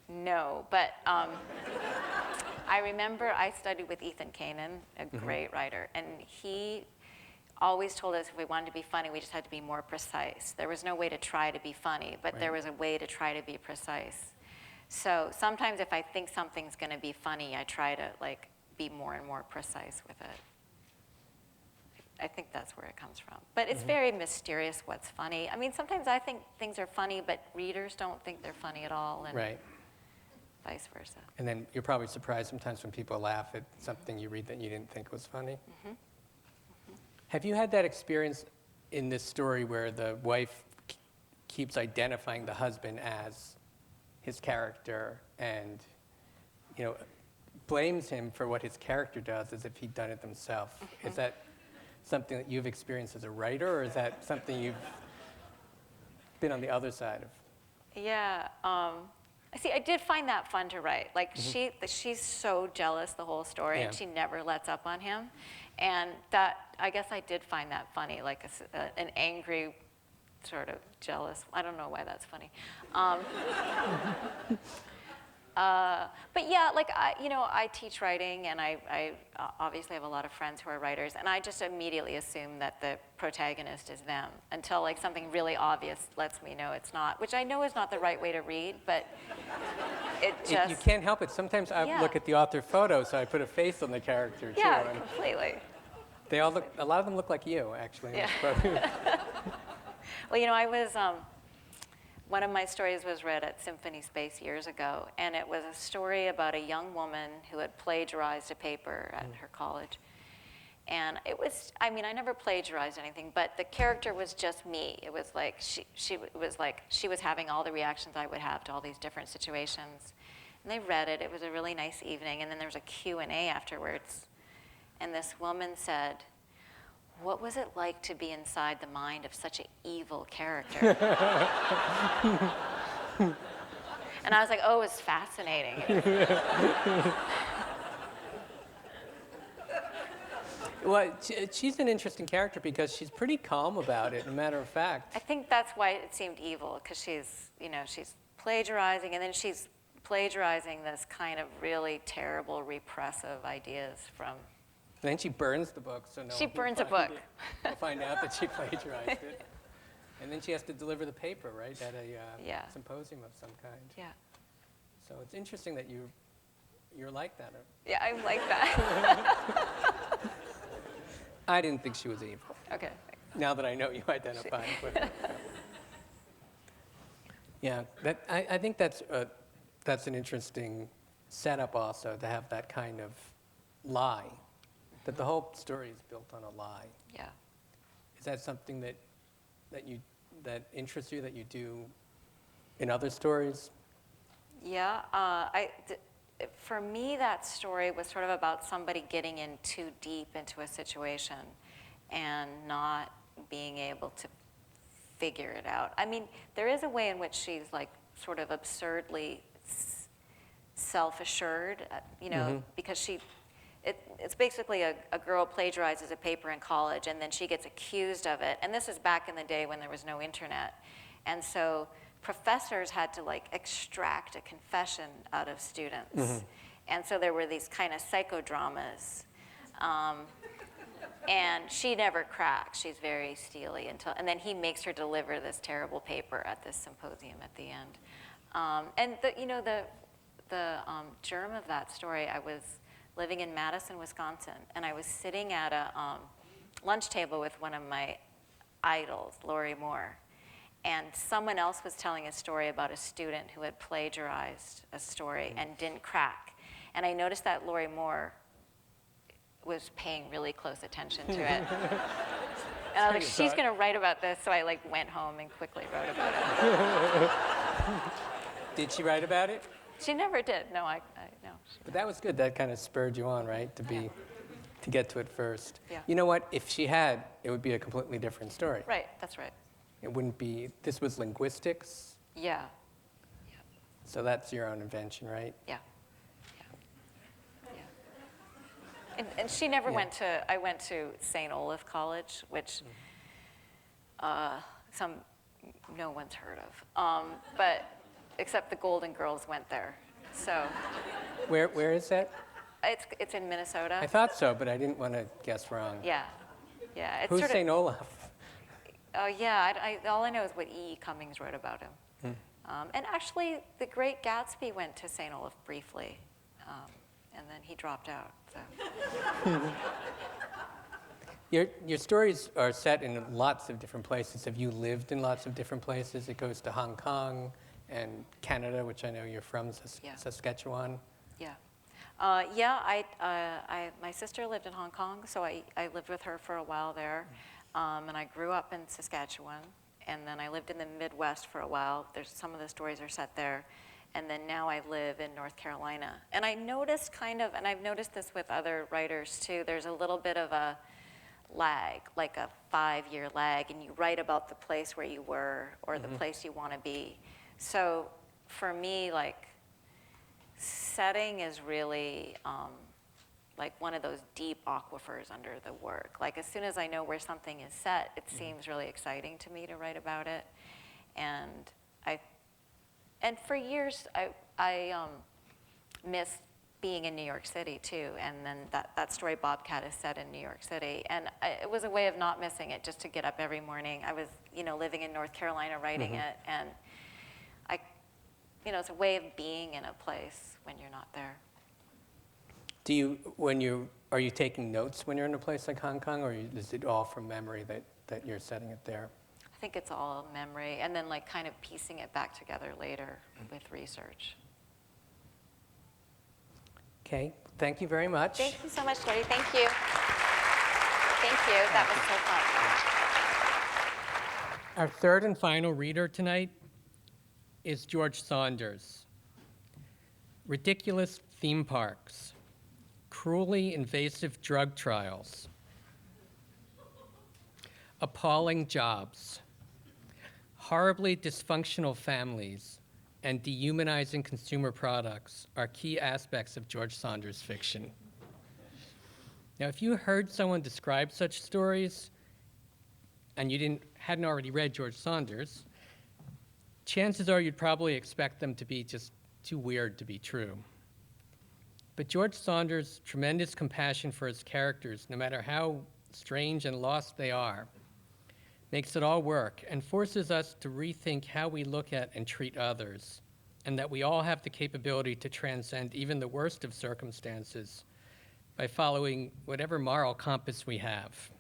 No, but I remember I studied with Ethan Kanan, a great writer, and he always told us if we wanted to be funny, we just had to be more precise. There was no way to try to be funny, but there was a way to try to be precise. So sometimes if I think something's going to be funny, I try to like be more and more precise with it. I think that's where it comes from. But it's very mysterious what's funny. I mean, sometimes I think things are funny, but readers don't think they're funny at all, and Right. vice versa. And then you're probably surprised sometimes when people laugh at something you read that you didn't think was funny. Have you had that experience in this story where the wife keeps identifying the husband as his character and, you know, blames him for what his character does as if he'd done it himself? Is that something that you've experienced as a writer, or is that something you've been on the other side of? Yeah. See, I did find that fun to write. Like, she's so jealous the whole story, and Yeah. she never lets up on him. And that, I guess I did find that funny, like an angry, sort of jealous. I don't know why that's funny. But yeah, like, I teach writing, and I obviously have a lot of friends who are writers, and I just immediately assume that the protagonist is them until like something really obvious lets me know it's not, which I know is not the right way to read, but it just... You can't help it. Sometimes I look at the author photo, so I put a face on the character, too. Yeah, and completely. they all look, a lot of them look like you, actually. in Yeah. this photo. Well, I was, one of my stories was read at Symphony Space years ago, and it was a story about a young woman who had plagiarized a paper at her college. And it was, I mean, I never plagiarized anything, but the character was just me. It was like she was having all the reactions I would have to all these different situations. And they read it. It was a really nice evening. And then there was a Q&A afterwards. And this woman said, "What was it like to be inside the mind of such an evil character?" And I was like, oh, it's fascinating. Well, she's an interesting character because she's pretty calm about it, as a matter of fact. I think that's why it seemed evil, because she's plagiarizing, and then she's plagiarizing this kind of really terrible, repressive ideas from. And then she burns the book, so no She one will burns a find book. Will find out that she plagiarized it. And then she has to deliver the paper, right, at a Yeah. symposium of some kind. Yeah. So it's interesting that you're like that. Yeah, I'm like that. I didn't think she was evil. Okay. Now that I know you identify with her. Yeah, I think that's an interesting setup also, to have that kind of lie, that the whole story is built on a lie. Yeah. Is that something that interests you, that you do in other stories? Yeah. For me, that story was sort of about somebody getting in too deep into a situation and not being able to figure it out. I mean, there is a way in which she's like sort of absurdly self-assured, because it's basically a girl plagiarizes a paper in college and then she gets accused of it. And this is back in the day when there was no internet. And so professors had to like extract a confession out of students. And so there were these kind of psychodramas. And she never cracks. She's very steely and then he makes her deliver this terrible paper at this symposium at the end. And the germ of that story, I was living in Madison, Wisconsin, and I was sitting at a lunch table with one of my idols, Lori Moore. And someone else was telling a story about a student who had plagiarized a story and didn't crack. And I noticed that Lori Moore was paying really close attention to it. And I was like, she's going to write about this. So I like went home and quickly wrote about it. Did she write about it? She never did. No, no. But that was good. That kind of spurred you on, right? To get to it first. Yeah. You know what? If she had, it would be a completely different story. Right, that's right. It wouldn't be, this was linguistics, Yeah, so that's your own invention, right? yeah, yeah. And she never went to, I went to St. Olaf College, which no one's heard of, but except the Golden Girls went there, so. Where is that? It's in Minnesota. I thought so, but I didn't want to guess wrong. Yeah, yeah. It's Who's sort of, St. Olaf? Oh yeah, all I know is what E. Cummings wrote about him. And actually, the Great Gatsby went to St. Olaf briefly, and then he dropped out. So. Your stories are set in lots of different places. Have you lived in lots of different places? It goes to Hong Kong and Canada, which I know you're from, Saskatchewan. Yeah. My sister lived in Hong Kong, so I lived with her for a while there. And I grew up in Saskatchewan, and then I lived in the Midwest for a while. Some of the stories are set there. And then now I live in North Carolina. And I noticed and I've noticed this with other writers too, there's a little bit of a lag, like a 5-year lag, and you write about the place where you were or the place you want to be. So for me, like, setting is really like one of those deep aquifers under the work. Like as soon as I know where something is set, it seems really exciting to me to write about it. And for years, I missed being in New York City too. And then that story, Bobcat, is set in New York City. And it was a way of not missing it, just to get up every morning. I was, living in North Carolina writing it, and it's a way of being in a place when you're not there. Are you taking notes when you're in a place like Hong Kong, or is it all from memory that you're setting it there? I think it's all memory, and then like kind of piecing it back together later with research. Okay, thank you very much. Thank you so much, Lori. Thank you. Thank you. That was so fun. Our third and final reader tonight is George Saunders. ridiculous theme parks, cruelly invasive drug trials, appalling jobs, horribly dysfunctional families, and dehumanizing consumer products are key aspects of George Saunders' fiction. Now, if you heard someone describe such stories and you hadn't already read George Saunders, chances are you'd probably expect them to be just too weird to be true. But George Saunders' tremendous compassion for his characters, no matter how strange and lost they are, makes it all work and forces us to rethink how we look at and treat others, and that we all have the capability to transcend even the worst of circumstances by following whatever moral compass we have.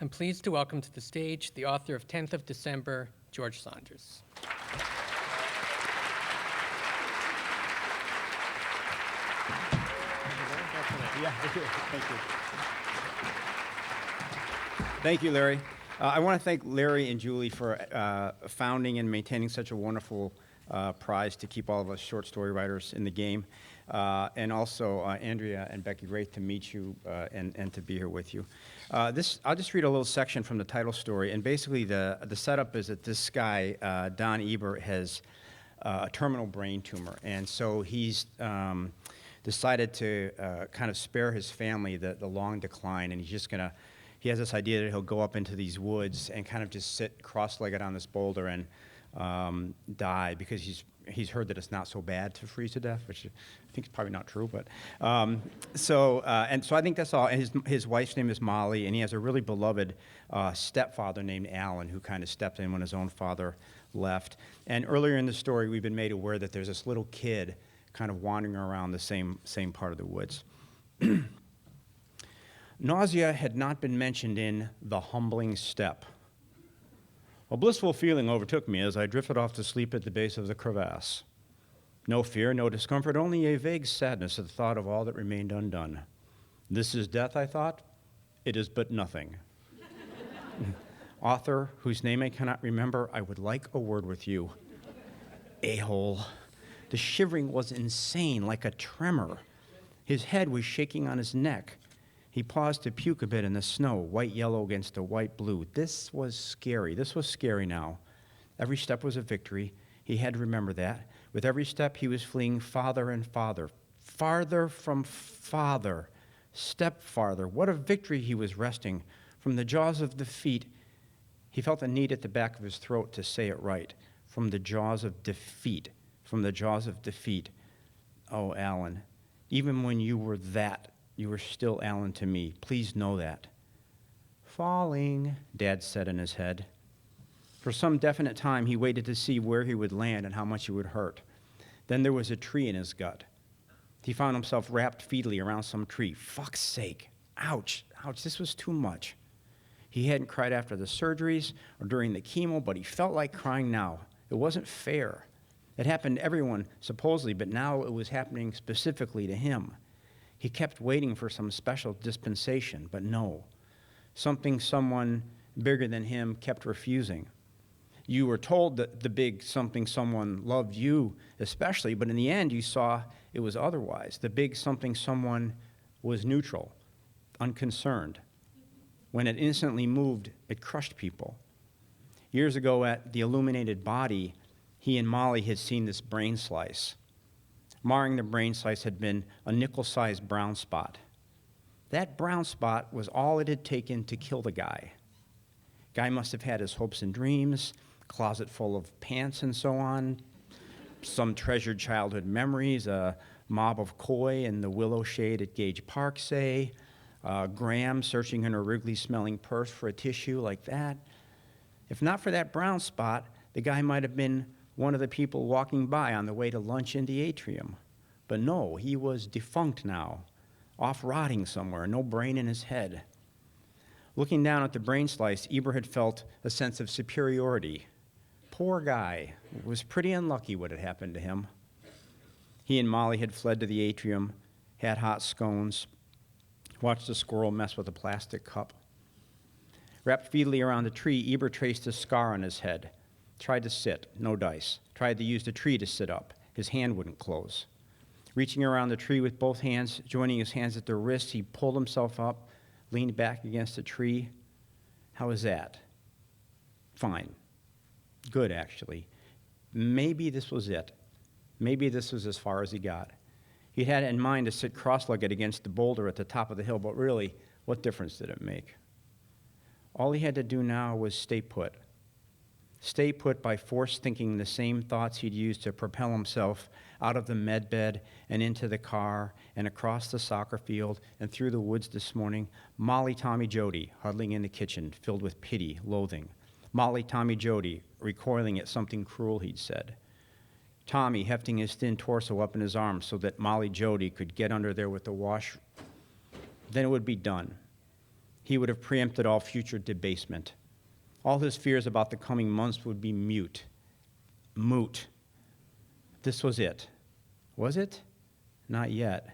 I'm pleased to welcome to the stage the author of 10th of December, George Saunders. Yeah, thank you. Thank you, Larry. I want to thank Larry and Julie for founding and maintaining such a wonderful prize to keep all of us short story writers in the game. And also, Andrea and Becky, great to meet you and to be here with you. I'll just read a little section from the title story. And basically, the setup is that this guy, Don Ebert, has a terminal brain tumor. And so he's decided to kind of spare his family the long decline. And he has this idea that he'll go up into these woods and kind of just sit cross-legged on this boulder and die, because he's heard that it's not so bad to freeze to death, which I think is probably not true. But so I think that's all. And his wife's name is Molly, and he has a really beloved stepfather named Alan, who kind of stepped in when his own father left. And earlier in the story, we've been made aware that there's this little kid kind of wandering around the same part of the woods. Nausea had not been mentioned in The Humbling Step. A blissful feeling overtook me as I drifted off to sleep at the base of the crevasse. No fear, no discomfort, only a vague sadness at the thought of all that remained undone. This is death, I thought. It is but nothing. Author, whose name I cannot remember, I would like a word with you. A-hole. The shivering was insane, like a tremor. His head was shaking on his neck. He paused to puke a bit in the snow, white-yellow against a white-blue. This was scary. This was scary now. Every step was a victory. He had to remember that. With every step, he was fleeing farther and farther. Farther from father. Step farther. What a victory he was wresting. From the jaws of defeat, he felt a need at the back of his throat to say it right. From the jaws of defeat. From the jaws of defeat. Oh, Alan, even when you were that, you were still Alan to me. Please know that. Falling, Dad said in his head. For some definite time, he waited to see where he would land and how much it would hurt. Then there was a tree in his gut. He found himself wrapped feebly around some tree. Fuck's sake. Ouch. Ouch. This was too much. He hadn't cried after the surgeries or during the chemo, but he felt like crying now. It wasn't fair. It happened to everyone, supposedly, but now it was happening specifically to him. He kept waiting for some special dispensation, but no. Someone bigger than him kept refusing. You were told that the big someone loved you especially, but in the end you saw it was otherwise. The big someone was neutral, unconcerned. When it instantly moved, it crushed people. Years ago at the illuminated body, he and Molly had seen this brain slice. Marring the brain slice had been a nickel-sized brown spot. That brown spot was all it had taken to kill the guy. Guy must have had his hopes and dreams, closet full of pants and so on, some treasured childhood memories, a mob of koi in the willow shade at Gage Park, say, Graham searching in her Wrigley-smelling purse for a tissue like that. If not for that brown spot, the guy might have been one of the people walking by on the way to lunch in the atrium. But no, he was defunct now, off rotting somewhere, no brain in his head. Looking down at the brain slice, Eber had felt a sense of superiority. Poor guy. It was pretty unlucky what had happened to him. He and Molly had fled to the atrium, had hot scones, watched a squirrel mess with a plastic cup. Wrapped feebly around the tree, Eber traced a scar on his head. Tried to sit, no dice. Tried to use the tree to sit up. His hand wouldn't close. Reaching around the tree with both hands, joining his hands at the wrists, he pulled himself up, leaned back against the tree. How was that? Fine. Good, actually. Maybe this was it. Maybe this was as far as he got. He had in mind to sit cross-legged against the boulder at the top of the hill, but really, what difference did it make? All he had to do now was stay put. Stay put by force thinking the same thoughts he'd used to propel himself out of the med bed and into the car and across the soccer field and through the woods this morning. Molly, Tommy, Jody, huddling in the kitchen, filled with pity, loathing. Molly, Tommy, Jody, recoiling at something cruel he'd said. Tommy hefting his thin torso up in his arms so that Molly Jody could get under there with the wash. Then it would be done. He would have preempted all future debasement. All his fears about the coming months would be mute. Moot. This was it. Was it? Not yet.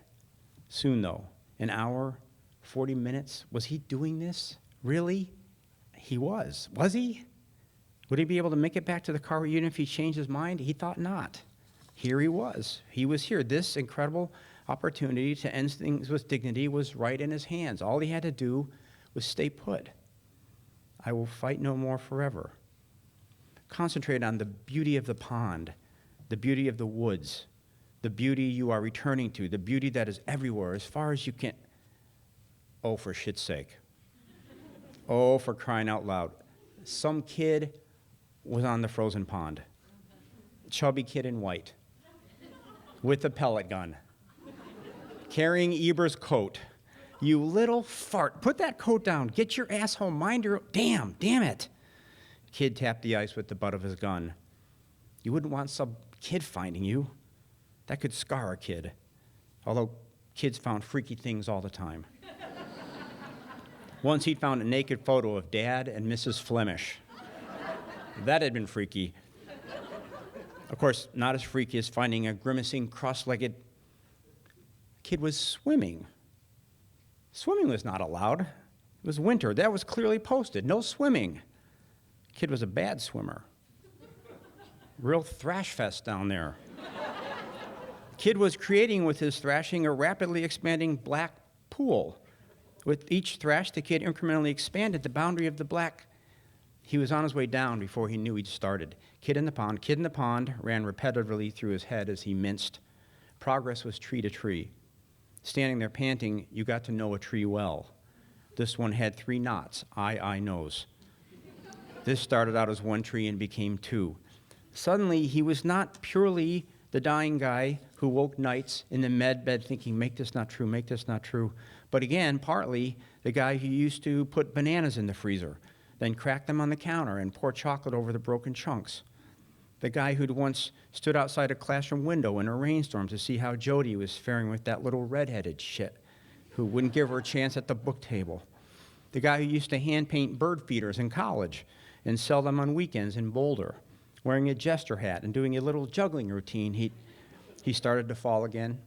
Soon, though. An hour, 40 minutes. Was he doing this? Really? He was. Was he? Would he be able to make it back to the car even if he changed his mind? He thought not. Here he was. He was here. This incredible opportunity to end things with dignity was right in his hands. All he had to do was stay put. I will fight no more forever. Concentrate on the beauty of the pond, the beauty of the woods, the beauty you are returning to, the beauty that is everywhere as far as you can. Oh, for shit's sake. Oh, for crying out loud. Some kid was on the frozen pond. Chubby kid in white with a pellet gun, carrying Eber's coat. You little fart. Put that coat down. Get your ass home. Mind your... Damn it. Kid tapped the ice with the butt of his gun. You wouldn't want some kid finding you. That could scar a kid. Although kids found freaky things all the time. Once he'd found a naked photo of Dad and Mrs. Flemish. That had been freaky. Of course, not as freaky as finding a grimacing, cross-legged kid was swimming. Swimming was not allowed. It was winter. That was clearly posted. No swimming. Kid was a bad swimmer. Real thrash fest down there. Kid was creating with his thrashing a rapidly expanding black pool. With each thrash, the kid incrementally expanded the boundary of the black. He was on his way down before he knew he'd started. Kid in the pond ran repetitively through his head as he minced. Progress was tree to tree. Standing there panting, you got to know a tree well. This one had 3 knots, eye, nose. This started out as 1 tree and became 2. Suddenly, he was not purely the dying guy who woke nights in the med bed thinking, make this not true, make this not true. But again, partly the guy who used to put bananas in the freezer, then crack them on the counter and pour chocolate over the broken chunks. The guy who'd once stood outside a classroom window in a rainstorm to see how Jody was faring with that little redheaded shit who wouldn't give her a chance at the book table. The guy who used to hand paint bird feeders in college and sell them on weekends in Boulder, wearing a jester hat and doing a little juggling routine. He started to fall again,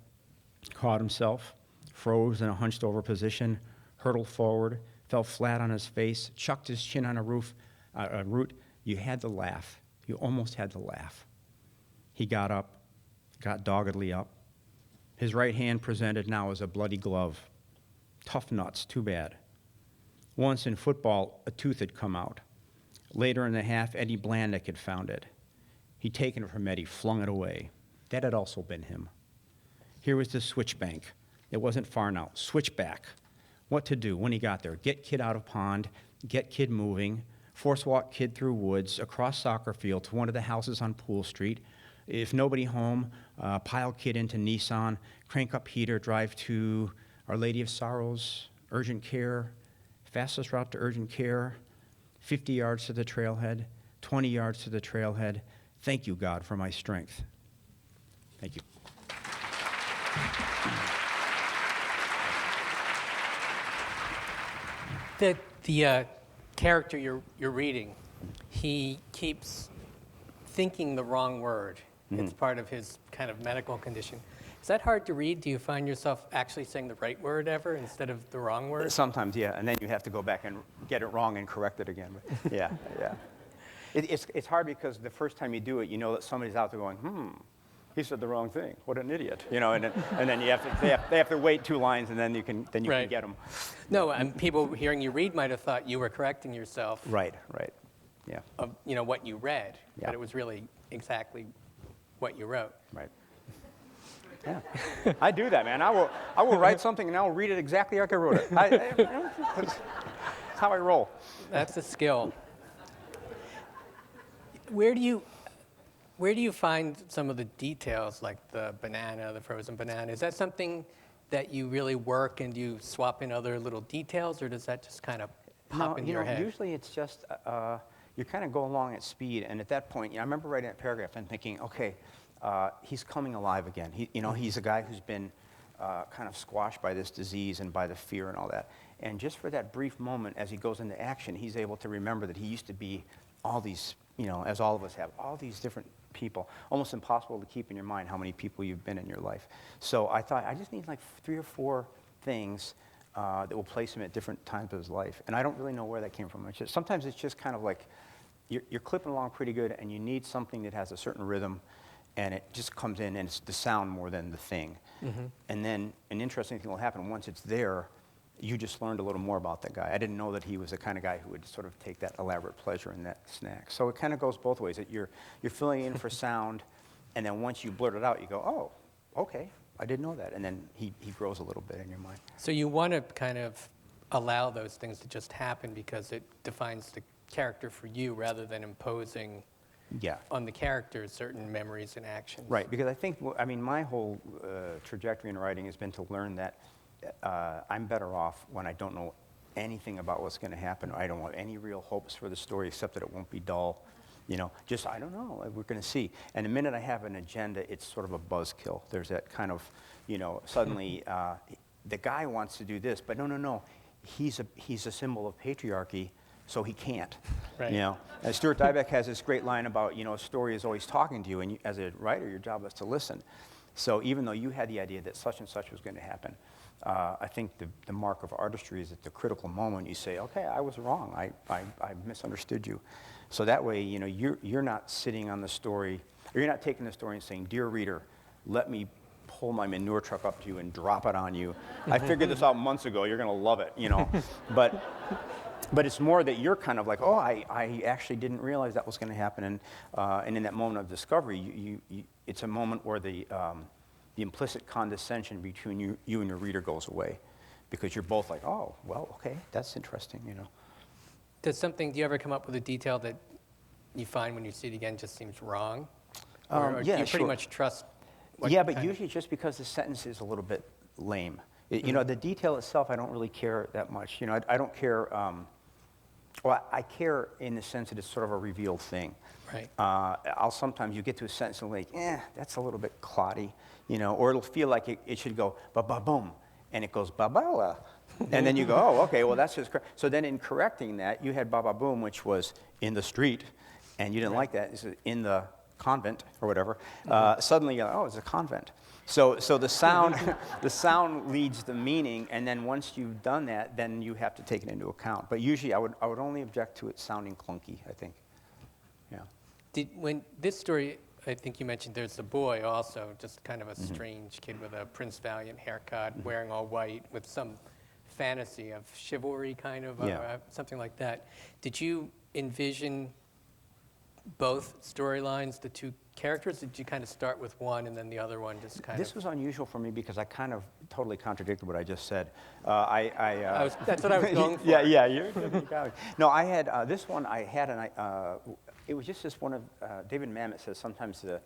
caught himself, froze in a hunched over position, hurtled forward, fell flat on his face, chucked his chin on a root. You had to laugh. You almost had to laugh. He got up, got doggedly up. His right hand presented now as a bloody glove. Tough nuts, too bad. Once in football, a tooth had come out. Later in the half, Eddie Blandick had found it. He'd taken it from Eddie, flung it away. That had also been him. Here was the switchbank. It wasn't far now. Switchback. What to do when he got there? Get kid out of pond, get kid moving, force walk kid through woods, across soccer field to one of the houses on Pool Street. If nobody home, pile kid into Nissan, crank up heater, drive to Our Lady of Sorrows, urgent care, fastest route to urgent care, 50 yards to the trailhead, 20 yards to the trailhead. Thank you, God, for my strength. Thank you. The character you're reading, he keeps thinking the wrong word. Mm-hmm. It's part of his kind of medical condition. Is that hard to read? Do you find yourself actually saying the right word ever instead of the wrong word? Sometimes, yeah, and then you have to go back and get it wrong and correct it again. But yeah. It's hard because the first time you do it, you know that somebody's out there going, he said the wrong thing. What an idiot. You know, and then they have to wait 2 lines, and then you can can get them. No, and people hearing you read might have thought you were correcting yourself. Right. Yeah. Of what you read, Yeah. but it was really exactly what you wrote. Right. Yeah. I do that, man. I will write something and I'll read it exactly like I wrote it. That's how I roll. That's a skill. Where do you find some of the details, like the banana, the frozen banana? Is that something that you really work and you swap in other little details, or does that just kind of pop into your head? Usually it's just you kind of go along at speed, and at that point, I remember writing that paragraph and thinking, okay, he's coming alive again. He's a guy who's been kind of squashed by this disease and by the fear and all that. And just for that brief moment, as he goes into action, he's able to remember that he used to be all these, as all of us have, all these different people. Almost impossible to keep in your mind how many people you've been in your life. So I thought, I just need like 3 or 4 things that will place him at different times of his life. And I don't really know where that came from. Sometimes it's just kind of like you're clipping along pretty good, and you need something that has a certain rhythm, and it just comes in, and it's the sound more than the thing. Mm-hmm. And then an interesting thing will happen. Once it's there, you just learned a little more about that guy. I didn't know that he was the kind of guy who would sort of take that elaborate pleasure in that snack. So it kind of goes both ways. That you're filling in for sound, and then once you blurt it out, you go, oh, okay, I didn't know that. And then he grows a little bit in your mind. So you want to kind of allow those things to just happen because it defines the character for you rather than imposing on the character certain memories and actions. Right, because I think, my whole trajectory in writing has been to learn that I'm better off when I don't know anything about what's going to happen. I don't have any real hopes for the story except that it won't be dull. Just, I don't know, we're going to see. And the minute I have an agenda, it's sort of a buzzkill. There's that kind of, suddenly the guy wants to do this, but no, he's a symbol of patriarchy, so he can't. Right. And Stuart Dybek has this great line about, a story is always talking to you, and as a writer, your job is to listen. So even though you had the idea that such and such was going to happen, I think the mark of artistry is at the critical moment you say, okay, I was wrong. I misunderstood you. So that way, you're not sitting on the story, or you're not taking the story and saying, dear reader, let me pull my manure truck up to you and drop it on you. I figured this out months ago. You're going to love it, But it's more that you're kind of like, oh, I actually didn't realize that was going to happen. And in that moment of discovery, it's a moment where the implicit condescension between you and your reader goes away, because you're both like, oh, well, okay, that's interesting, Do you ever come up with a detail that you find when you see it again just seems wrong? Or do you pretty much trust what usually just because the sentence is a little bit lame. The detail itself, I don't really care that much. I don't care. I care in the sense that it's sort of a revealed thing. Right. I'll sometimes, you get to a sentence and like, that's a little bit cloddy, or it'll feel like it should go ba-ba-boom, and it goes ba-ba-la. And then you go, oh, okay, well, that's just correct. So then in correcting that, you had ba-ba-boom, which was in the street, and you didn't like that. It's in the convent or whatever. Suddenly you're like, oh, it's a convent. So the sound leads the meaning, and then once you've done that, then you have to take it into account. But usually I would only object to it sounding clunky, I think. Yeah. When this story, I think you mentioned there's a boy also, just kind of a strange kid with a Prince Valiant haircut, wearing all white, with some fantasy of chivalry kind of, something like that. Did you envision both storylines, the two characters? Did you kind of start with one and then the other one just kind of? This was unusual for me because I kind of totally contradicted what I just said. That's what I was going for. Yeah, you got it. No, I had this one. It was just this one of David Mamet says sometimes the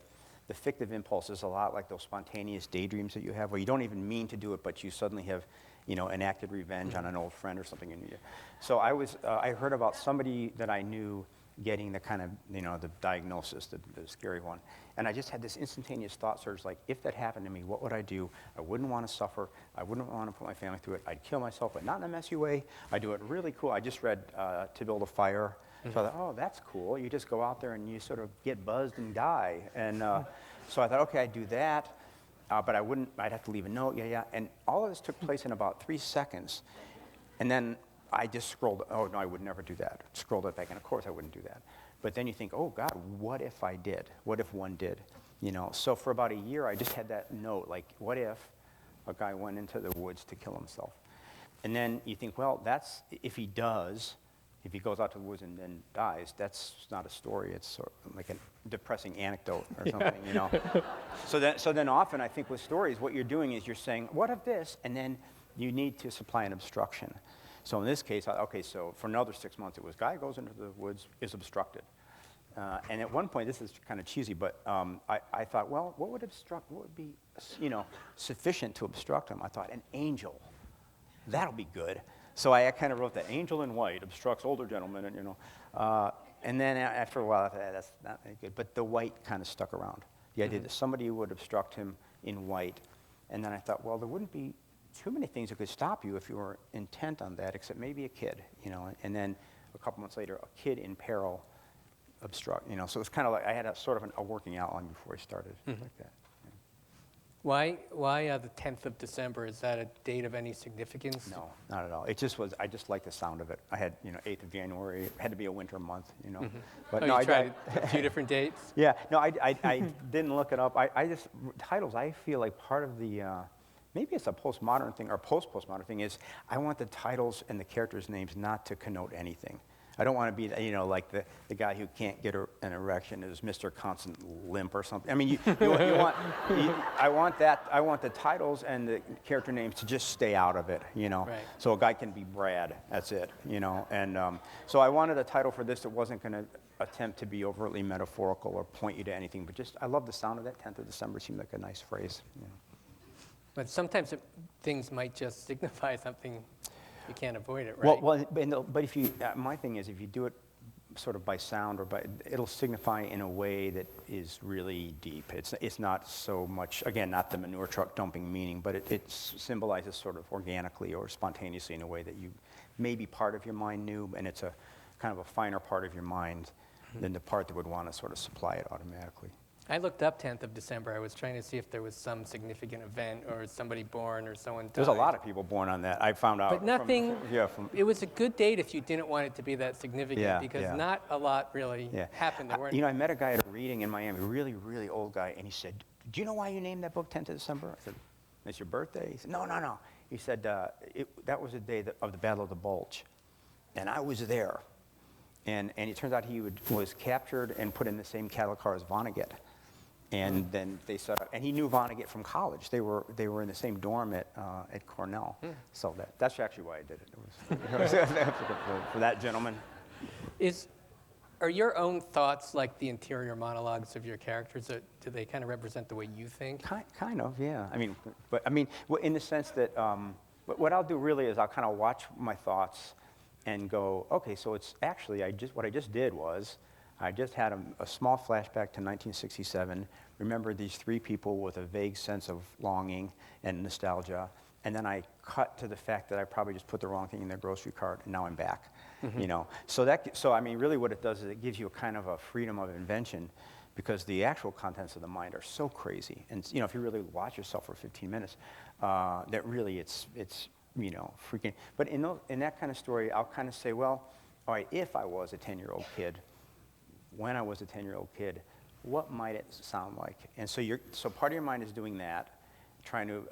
fictive impulse is a lot like those spontaneous daydreams that you have, where you don't even mean to do it, but you suddenly have, enacted revenge on an old friend or something in you. So I heard about somebody that I knew getting the kind of, the diagnosis, the scary one. And I just had this instantaneous thought surge, like, if that happened to me, what would I do? I wouldn't want to suffer. I wouldn't want to put my family through it. I'd kill myself, but not in a messy way. I'd do it really cool. I just read To Build a Fire. So I thought, oh, that's cool. You just go out there and you sort of get buzzed and die. And so I thought, okay, I'd do that. But I'd have to leave a note, And all of this took place in about 3 seconds. And then I just scrolled, oh, no, I would never do that. Scrolled it back, and of course I wouldn't do that. But then you think, oh, God, what if I did? What if one did? So for about a year, I just had that note, like, what if a guy went into the woods to kill himself? And then you think, well, that's, if he goes out to the woods and then dies, that's not a story. It's sort of like a depressing anecdote or something, So then often I think with stories, what you're doing is you're saying, what of this? And then you need to supply an obstruction. So in this case, so for another 6 months, it was guy goes into the woods, is obstructed. And at one point, this is kind of cheesy, but I thought, well, what would be, sufficient to obstruct him? I thought, an angel. That'll be good. So I kind of wrote that angel in white obstructs older gentlemen, and then after a while, I thought, that's not very good. But the white kind of stuck around. The idea that somebody would obstruct him in white. And then I thought, well, there wouldn't be too many things that could stop you if you were intent on that, except maybe a kid, And then a couple months later, a kid in peril obstruct, So it's kind of like I had a sort of a working outline before I started, like that. Why the 10th of December? Is that a date of any significance? No, not at all. It just was, I just liked the sound of it. I had, 8th of January, it had to be a winter month, But Oh, no, you tried a few different dates? Yeah, no, I didn't look it up. I just, titles, I feel like part of the, maybe it's a postmodern thing or post-postmodern thing is I want the titles and the characters' names not to connote anything. I don't want to be, like the guy who can't get an erection is Mr. Constant Limp or something. I mean, I want the titles and the character names to just stay out of it, Right. So a guy can be Brad, that's it, And so I wanted a title for this that wasn't going to attempt to be overtly metaphorical or point you to anything, but just, I love the sound of that. 10th of December seemed like a nice phrase. But sometimes things might just signify something. You can't avoid it, right? But if you, my thing is, if you do it sort of by sound or it'll signify in a way that is really deep. It's not so much, again, not the manure truck dumping meaning, but it symbolizes sort of organically or spontaneously in a way that you maybe part of your mind knew, and it's a kind of a finer part of your mind than the part that would want to sort of supply it automatically. I looked up 10th of December. I was trying to see if there was some significant event or somebody born or someone died. There's a lot of people born on that. I found out. But nothing, from it was a good date if you didn't want it to be that significant because yeah. not a lot really happened. There weren't. I met a guy at a reading in Miami, a really, really old guy, and he said, do you know why you named that book 10th of December? I said, it's your birthday? He said, no. He said, that was the day of the Battle of the Bulge, and I was there. And it turns out he was captured and put in the same cattle car as Vonnegut. And then they set up, and he knew Vonnegut from college. They were in the same dorm at Cornell. So that's actually why I did it. For that gentleman. Are your own thoughts like the interior monologues of your characters? Do they kind of represent the way you think? Kind of, yeah. In the sense that what I'll do really is I'll kind of watch my thoughts and go, okay, so it's actually what I just did was. I just had a small flashback to 1967, remembered these three people with a vague sense of longing and nostalgia, and then I cut to the fact that I probably just put the wrong thing in their grocery cart, and now I'm back. So really what it does is it gives you a kind of a freedom of invention, because the actual contents of the mind are so crazy. And if you really watch yourself for 15 minutes, that really it's freaking. But in that kind of story, I'll kind of say, well, all right, if I was a 10-year-old kid, when I was a 10-year-old kid, what might it sound like? And so part of your mind is doing that, trying to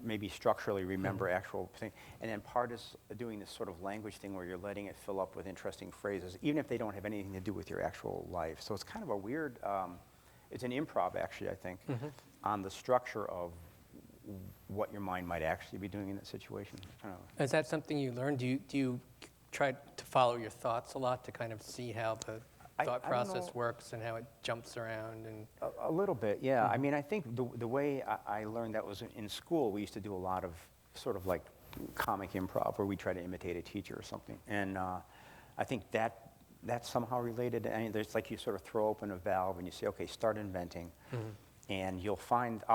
maybe structurally remember actual thing, and then part is doing this sort of language thing where you're letting it fill up with interesting phrases, even if they don't have anything to do with your actual life. So it's kind of a weird, it's an improv actually, I think, on the structure of what your mind might actually be doing in that situation. Is that something you learned? Do you try to follow your thoughts a lot to kind of see how the thought process works and how it jumps around? And a little bit, yeah. I think the way I learned that was in school. We used to do a lot of sort of like comic improv where we try to imitate a teacher or something. And I think that's somehow related. There's like you sort of throw open a valve and you say, okay, start inventing. And I'll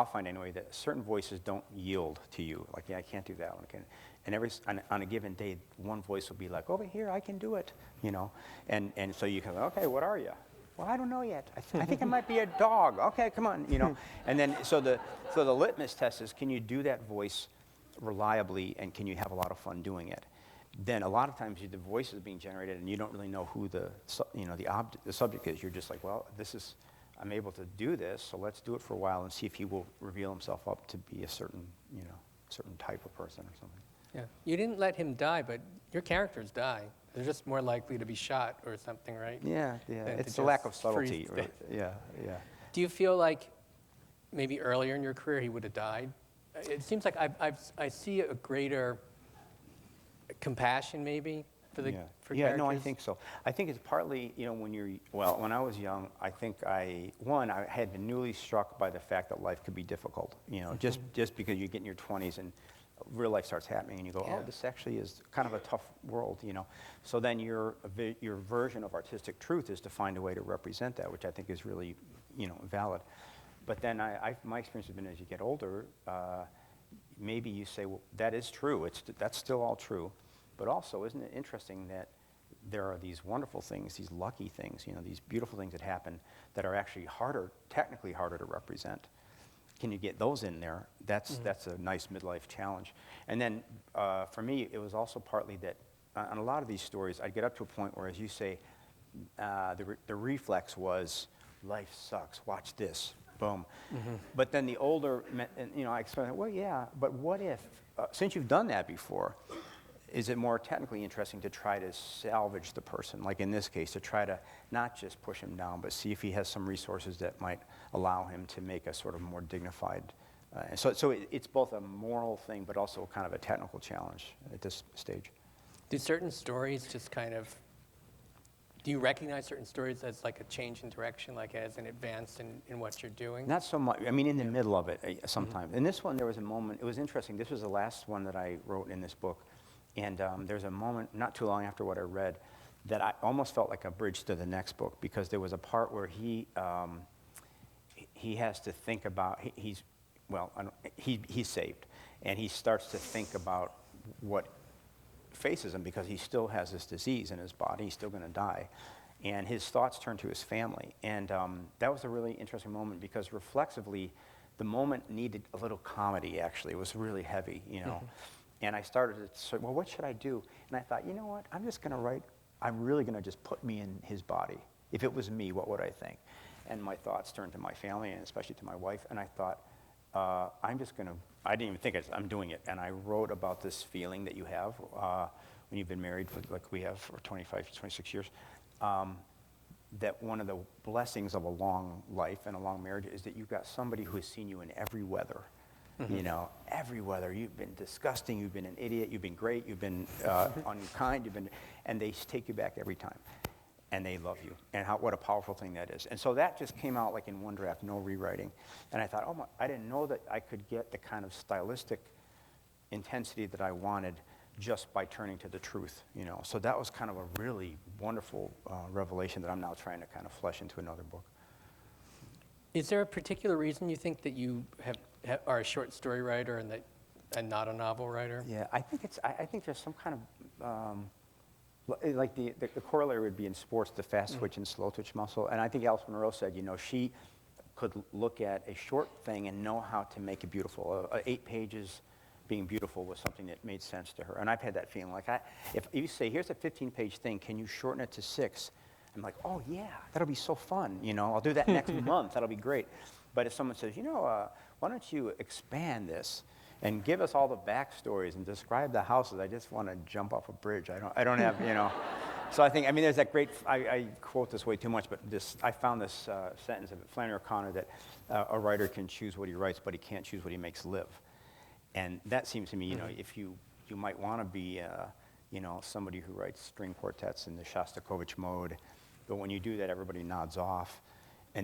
find anyway, that certain voices don't yield to you. Like, yeah, I can't do that one. And on a given day, one voice will be like, over here, I can do it, And so you can go, okay, what are you? Well, I don't know yet. I think I might be a dog. Okay, come on, And then, so the litmus test is, can you do that voice reliably, and can you have a lot of fun doing it? Then a lot of times the voice is being generated, and you don't really know who the subject is. You're just like, well, this is I'm able to do this, so let's do it for a while and see if he will reveal himself up to be a certain, certain type of person or something. Yeah. You didn't let him die, but your characters die. They're just more likely to be shot or something, right? Yeah. Than It's to a lack of just freeze subtlety. to death. Yeah. Do you feel like maybe earlier in your career he would have died? It seems like I see a greater compassion maybe for the for Yeah, characters. no, I think so. I think it's partly, when I was young, I think I had been newly struck by the fact that life could be difficult. Just because you get in your 20s and real life starts happening and you go, Yeah. oh, this actually is kind of a tough world, So then your version of artistic truth is to find a way to represent that, which I think is really, valid. But then my experience has been as you get older, maybe you say, well, that is true. That's still all true. But also, isn't it interesting that there are these wonderful things, these lucky things, these beautiful things that happen that are actually technically harder to represent. Can you get those in there? That's a nice midlife challenge. And then for me, it was also partly that on a lot of these stories, I'd get up to a point where, as you say, the reflex was, life sucks, watch this, boom. But then the older, I explained, well, yeah, but what if, since you've done that before, is it more technically interesting to try to salvage the person, like in this case, to try to not just push him down, but see if he has some resources that might allow him to make a sort of more dignified. So it's both a moral thing, but also kind of a technical challenge at this stage. Do certain stories just do you recognize certain stories as like a change in direction, like as an advance in what you're doing? Not so much. I mean, in the middle of it sometimes. In this one, there was a moment. It was interesting. This was the last one that I wrote in this book. And there's a moment not too long after what I read that I almost felt like a bridge to the next book, because there was a part where he has to think about, he's saved, and he starts to think about what faces him, because he still has this disease in his body. He's still going to die. And his thoughts turn to his family. And that was a really interesting moment, because reflexively, the moment needed a little comedy, actually. It was really heavy, And I started to say, well, what should I do? And I thought, you know what? I'm really going to just put me in his body. If it was me, what would I think? And my thoughts turned to my family, and especially to my wife. And I thought, I didn't even think I'm doing it. And I wrote about this feeling that you have when you've been married, like we have, for 25, 26 years, that one of the blessings of a long life and a long marriage is that you've got somebody who has seen you in every weather. Every weather. You've been disgusting, you've been an idiot, you've been great, you've been unkind, and they take you back every time. And they love you. And what a powerful thing that is. And so that just came out like in one draft, no rewriting. And I thought, I didn't know that I could get the kind of stylistic intensity that I wanted just by turning to the truth, So that was kind of a really wonderful revelation that I'm now trying to kind of flesh into another book. Is there a particular reason you think that you are a short story writer and not a novel writer? Yeah, I think there's some kind of like the corollary would be in sports, the fast twitch and slow twitch muscle. And I think Alice Munro said, she could look at a short thing and know how to make it beautiful. 8 pages being beautiful was something that made sense to her. And I've had that feeling. Like if you say, here's a 15-page thing, can you shorten it to 6? I'm like, oh yeah, that'll be so fun. I'll do that next month. That'll be great. But if someone says, why don't you expand this and give us all the backstories and describe the houses? I just want to jump off a bridge. I don't have, So I think, there's that great, I quote this way too much, but I found this sentence of Flannery O'Connor that a writer can choose what he writes, but he can't choose what he makes live. And that seems to me, if you might want to be, somebody who writes string quartets in the Shostakovich mode, but when you do that, everybody nods off.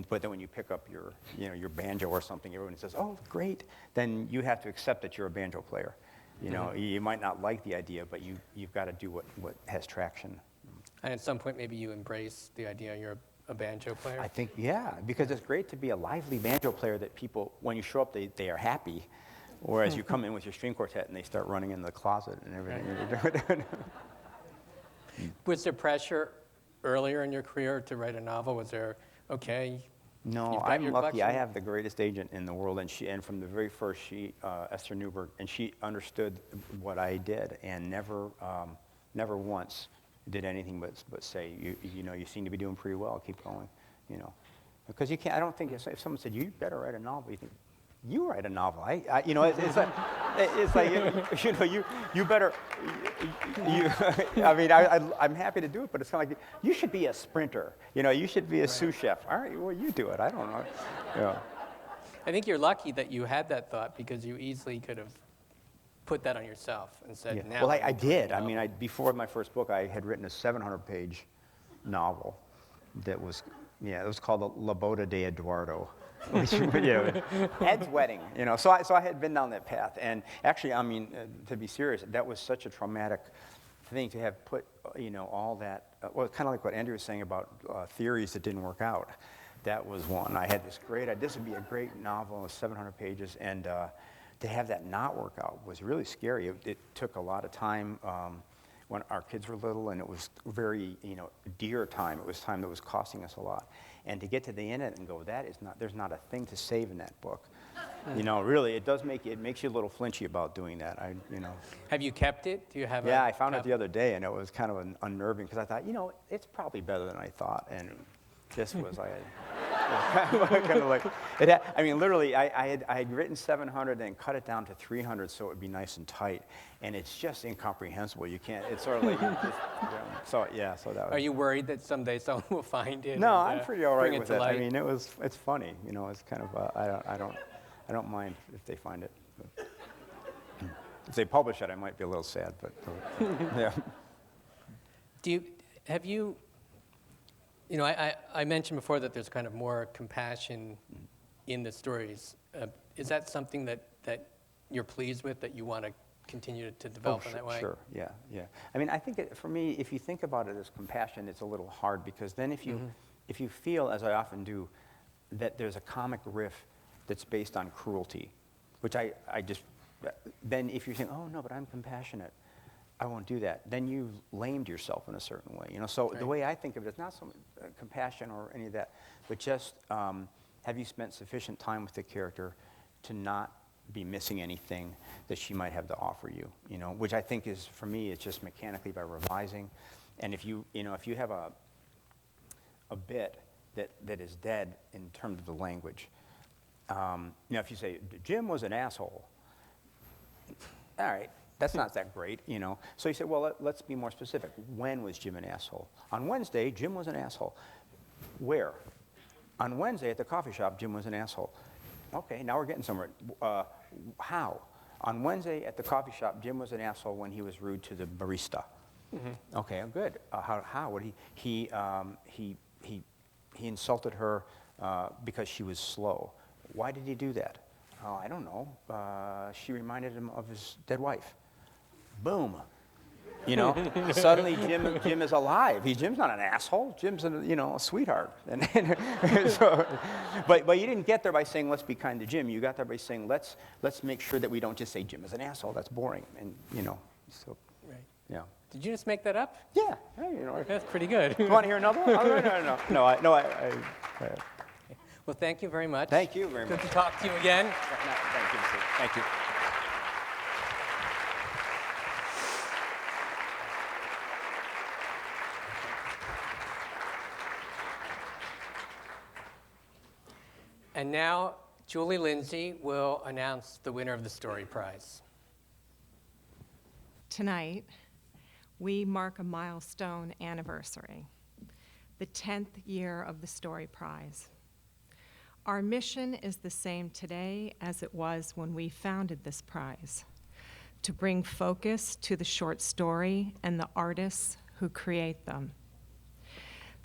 But then when you pick up your banjo or something, everyone says, oh, great. Then you have to accept that you're a banjo player. You might not like the idea, but you've got to do what has traction. And at some point, maybe you embrace the idea you're a banjo player? I think, yeah, because it's great to be a lively banjo player that people, when you show up, they are happy. Whereas you come in with your string quartet and they start running in the closet and everything. Was there pressure earlier in your career to write a novel? Was there, No, I'm lucky. I have the greatest agent in the world, and from the very first, Esther Newberg, and she understood what I did, and never once did anything but say, you seem to be doing pretty well. Keep going, Because you can't, I don't think, if someone said, you better write a novel, you think, you write a novel. You know, it's like you know, you better, I mean, I'm happy to do it, but it's kind of like, you should be a sprinter. You know, you should be a sous chef. All right, well, you do it. I don't know. Yeah. I think you're lucky that you had that thought because you easily could have put that on yourself and said, Yeah. now. Well, I did. I mean, before my first book, I had written a 700-page novel that was, it was called La Boda de Eduardo. Which, Ed's wedding, you know. So I had been down that path, and actually, I mean, to be serious, that was such a traumatic thing to have put, you know, all that. Well, kind of like what Andrew was saying about theories that didn't work out. That was one. I had this this would be a great novel, 700 pages, and to have that not work out was really scary. It took a lot of time when our kids were little, and it was very, you know, dear time. It was time that was costing us a lot. And to get to the end of it and go, there's not a thing to save in that book. You know, really, it makes you a little flinchy about doing that. You know. Have you kept it? Do you have Yeah, I found it the other day, and it was kind of unnerving because I thought, you know, it's probably better than I thought. And this was like, kind of like, I mean, literally, I had written 700 and cut it down to 300 so it would be nice and tight. And it's just incomprehensible. You can't, it's sort of like, so that was. Are you worried that someday someone will find it? No, and, I'm pretty all right bring with it. it. To light? I mean, it's funny, you know, it's kind of, I don't mind if they find it. But if they publish it, I might be a little sad, but yeah. Have you, you know, I mentioned before that there's kind of more compassion in the stories. Is that something that you're pleased with, that you want to continue to develop in that way? Sure, yeah. I mean, I think for me, if you think about it as compassion, it's a little hard because then if you feel, as I often do, that there's a comic riff that's based on cruelty, which I just, then if you're saying, oh no, but I'm compassionate, I won't do that, then you've lamed yourself in a certain way, you know. So the way I think of it is not so much compassion or any of that, but just have you spent sufficient time with the character to not be missing anything that she might have to offer you, you know, which I think is, for me, it's just mechanically by revising. And if you have a bit that is dead in terms of the language, you know, if you say, Jim was an asshole, all right, that's not that great, you know. So you say, well, let's be more specific. When was Jim an asshole? On Wednesday, Jim was an asshole. Where? On Wednesday at the coffee shop, Jim was an asshole. Okay, now we're getting somewhere. How? On Wednesday at the coffee shop, Jim was an asshole when he was rude to the barista. Mm-hmm. Okay, good. How? What he insulted her because she was slow. Why did he do that? Oh, I don't know. She reminded him of his dead wife. Boom. You know, suddenly Jim is alive. Jim's not an asshole. Jim's a sweetheart. And so, but you didn't get there by saying let's be kind to Jim. You got there by saying let's make sure that we don't just say Jim is an asshole. That's boring. And so right. Yeah. Did you just make that up? Yeah. That's pretty good. You want to hear another one? Oh, no. Well, thank you very much. Thank you very much. Good to talk to you again. Thank you. And now, Julie Lindsay will announce the winner of the Story Prize. Tonight, we mark a milestone anniversary, the 10th year of the Story Prize. Our mission is the same today as it was when we founded this prize, to bring focus to the short story and the artists who create them.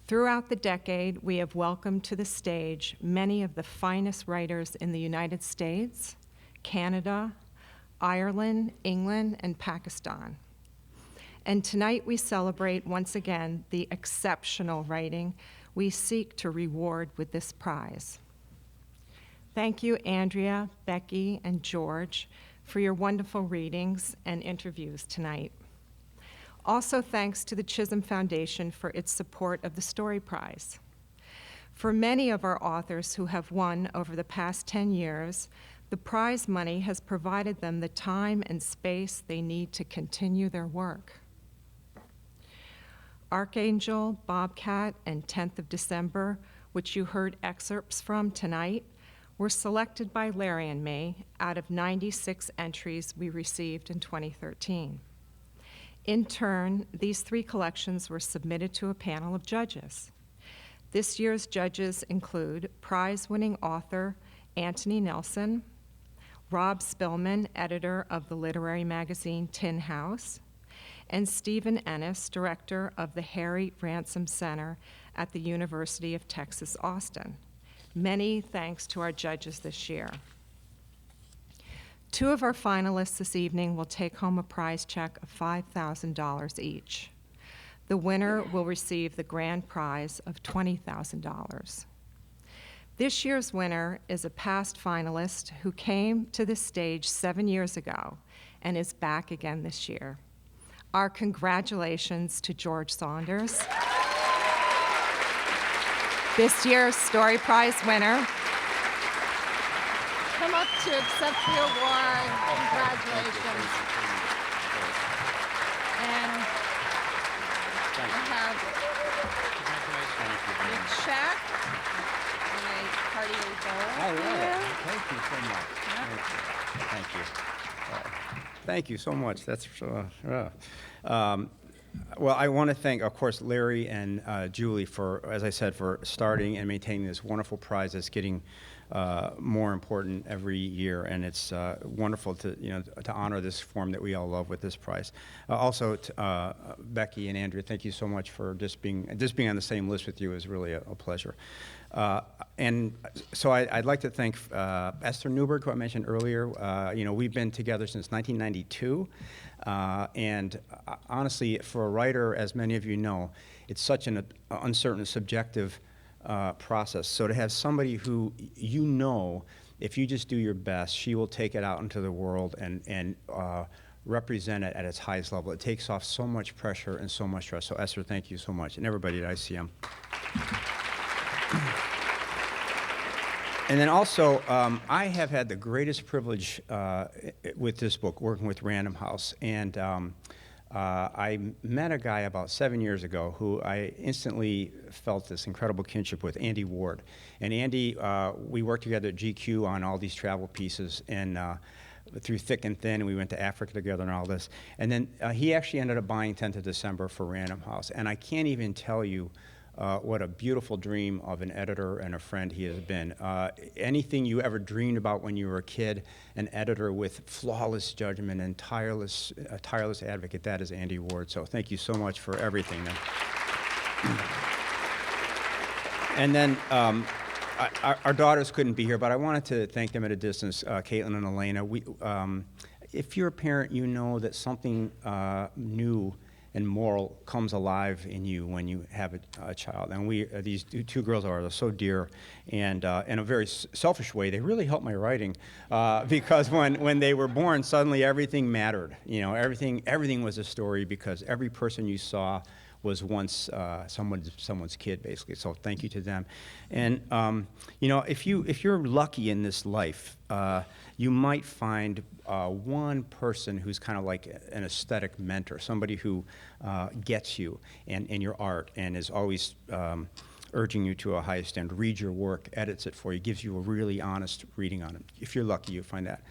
Throughout the decade, we have welcomed to the stage many of the finest writers in the United States, Canada, Ireland, England, and Pakistan. And tonight we celebrate once again the exceptional writing we seek to reward with this prize. Thank you, Andrea, Becky, and George, for your wonderful readings and interviews tonight. Also, thanks to the Chisholm Foundation for its support of the Story Prize. For many of our authors who have won over the past 10 years, the prize money has provided them the time and space they need to continue their work. Archangel, Bobcat, and 10th of December which you heard excerpts from tonight, were selected by Larry and me out of 96 entries we received in 2013. In turn, these 3 collections were submitted to a panel of judges. This year's judges include prize-winning author Anthony Nelson, Rob Spillman, editor of the literary magazine Tin House, and Stephen Ennis, director of the Harry Ransom Center at the University of Texas, Austin. Many thanks to our judges this year. 2 of our finalists this evening will take home a prize check of $5,000 each. The winner will receive the grand prize of $20,000. This year's winner is a past finalist who came to this stage 7 years ago and is back again this year. Our congratulations to George Saunders, this year's Story Prize winner. Come up to accept the award. Congratulations. And I have a check and a Cartier gold. I love it. Thank you so much. Thank you. Thank you so much. That's well, I want to thank, of course, Larry and Julie for, as I said, for starting and maintaining this wonderful prize that's getting more important every year, and it's wonderful to to honor this form that we all love with this prize. Also, Becky and Andrea, thank you so much for just being on the same list with you is really a pleasure. And so I'd like to thank Esther Newberg, who I mentioned earlier. We've been together since 1992, and honestly, for a writer, as many of you know, it's such an uncertain, subjective process. So to have somebody who if you just do your best, she will take it out into the world and represent it at its highest level. It takes off so much pressure and so much stress. So Esther, thank you so much, and everybody at ICM. And then also, I have had the greatest privilege with this book, working with Random House. And I met a guy about 7 years ago who I instantly felt this incredible kinship with, Andy Ward. And Andy, we worked together at GQ on all these travel pieces, and through thick and thin, and we went to Africa together and all this. And then he actually ended up buying 10th of December for Random House. And I can't even tell you what a beautiful dream of an editor and a friend he has been. Anything you ever dreamed about when you were a kid, an editor with flawless judgment and tireless advocate, that is Andy Ward. So thank you so much for everything. And then our daughters couldn't be here, but I wanted to thank them at a distance, Caitlin and Elena. If you're a parent, you know that something new and moral comes alive in you when you have a child. And these 2 girls are so dear, and in a very selfish way, they really helped my writing, because when they were born, suddenly everything mattered. Everything was a story, because every person you saw was once someone's kid, basically. So thank you to them. And if you're lucky in this life, you might find one person who's kind of like an aesthetic mentor, somebody who gets you and your art, and is always urging you to a high standard, reads your work, edits it for you, gives you a really honest reading on it. If you're lucky, you'll find that.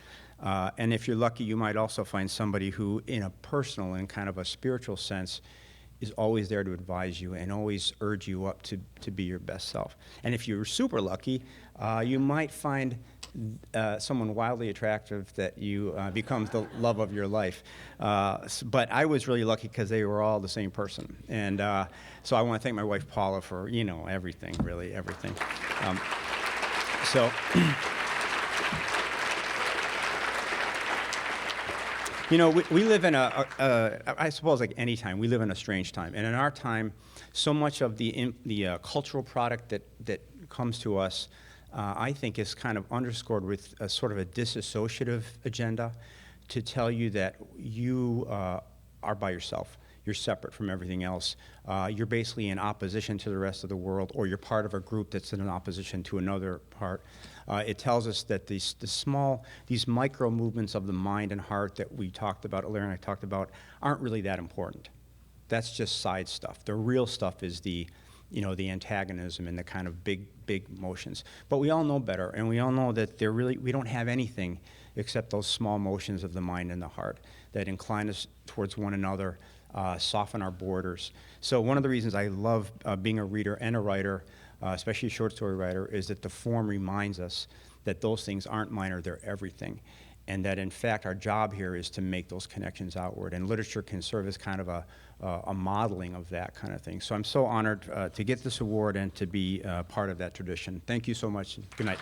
And if you're lucky, you might also find somebody who, in a personal and kind of a spiritual sense, is always there to advise you and always urge you up to be your best self. And if you're super lucky, you might find someone wildly attractive that you becomes the love of your life. But I was really lucky because they were all the same person. And so I want to thank my wife, Paula, for, everything, really everything. We live in I suppose like any time, we live in a strange time. And in our time, so much of the cultural product that comes to us, I think, is kind of underscored with a sort of a disassociative agenda to tell you that you are by yourself. You're separate from everything else. You're basically in opposition to the rest of the world, or you're part of a group that's in opposition to another part. It tells us that these micro movements of the mind and heart that we talked about, Larry and I talked about, aren't really that important. That's just side stuff. The real stuff is the the antagonism and the kind of big motions. But we all know better, and we all know that we don't have anything except those small motions of the mind and the heart that incline us towards one another, soften our borders. So one of the reasons I love being a reader and a writer, especially a short story writer, is that the form reminds us that those things aren't minor, they're everything. And that, in fact, our job here is to make those connections outward. And literature can serve as kind of a modeling of that kind of thing. So I'm so honored to get this award and to be part of that tradition. Thank you so much. Good night.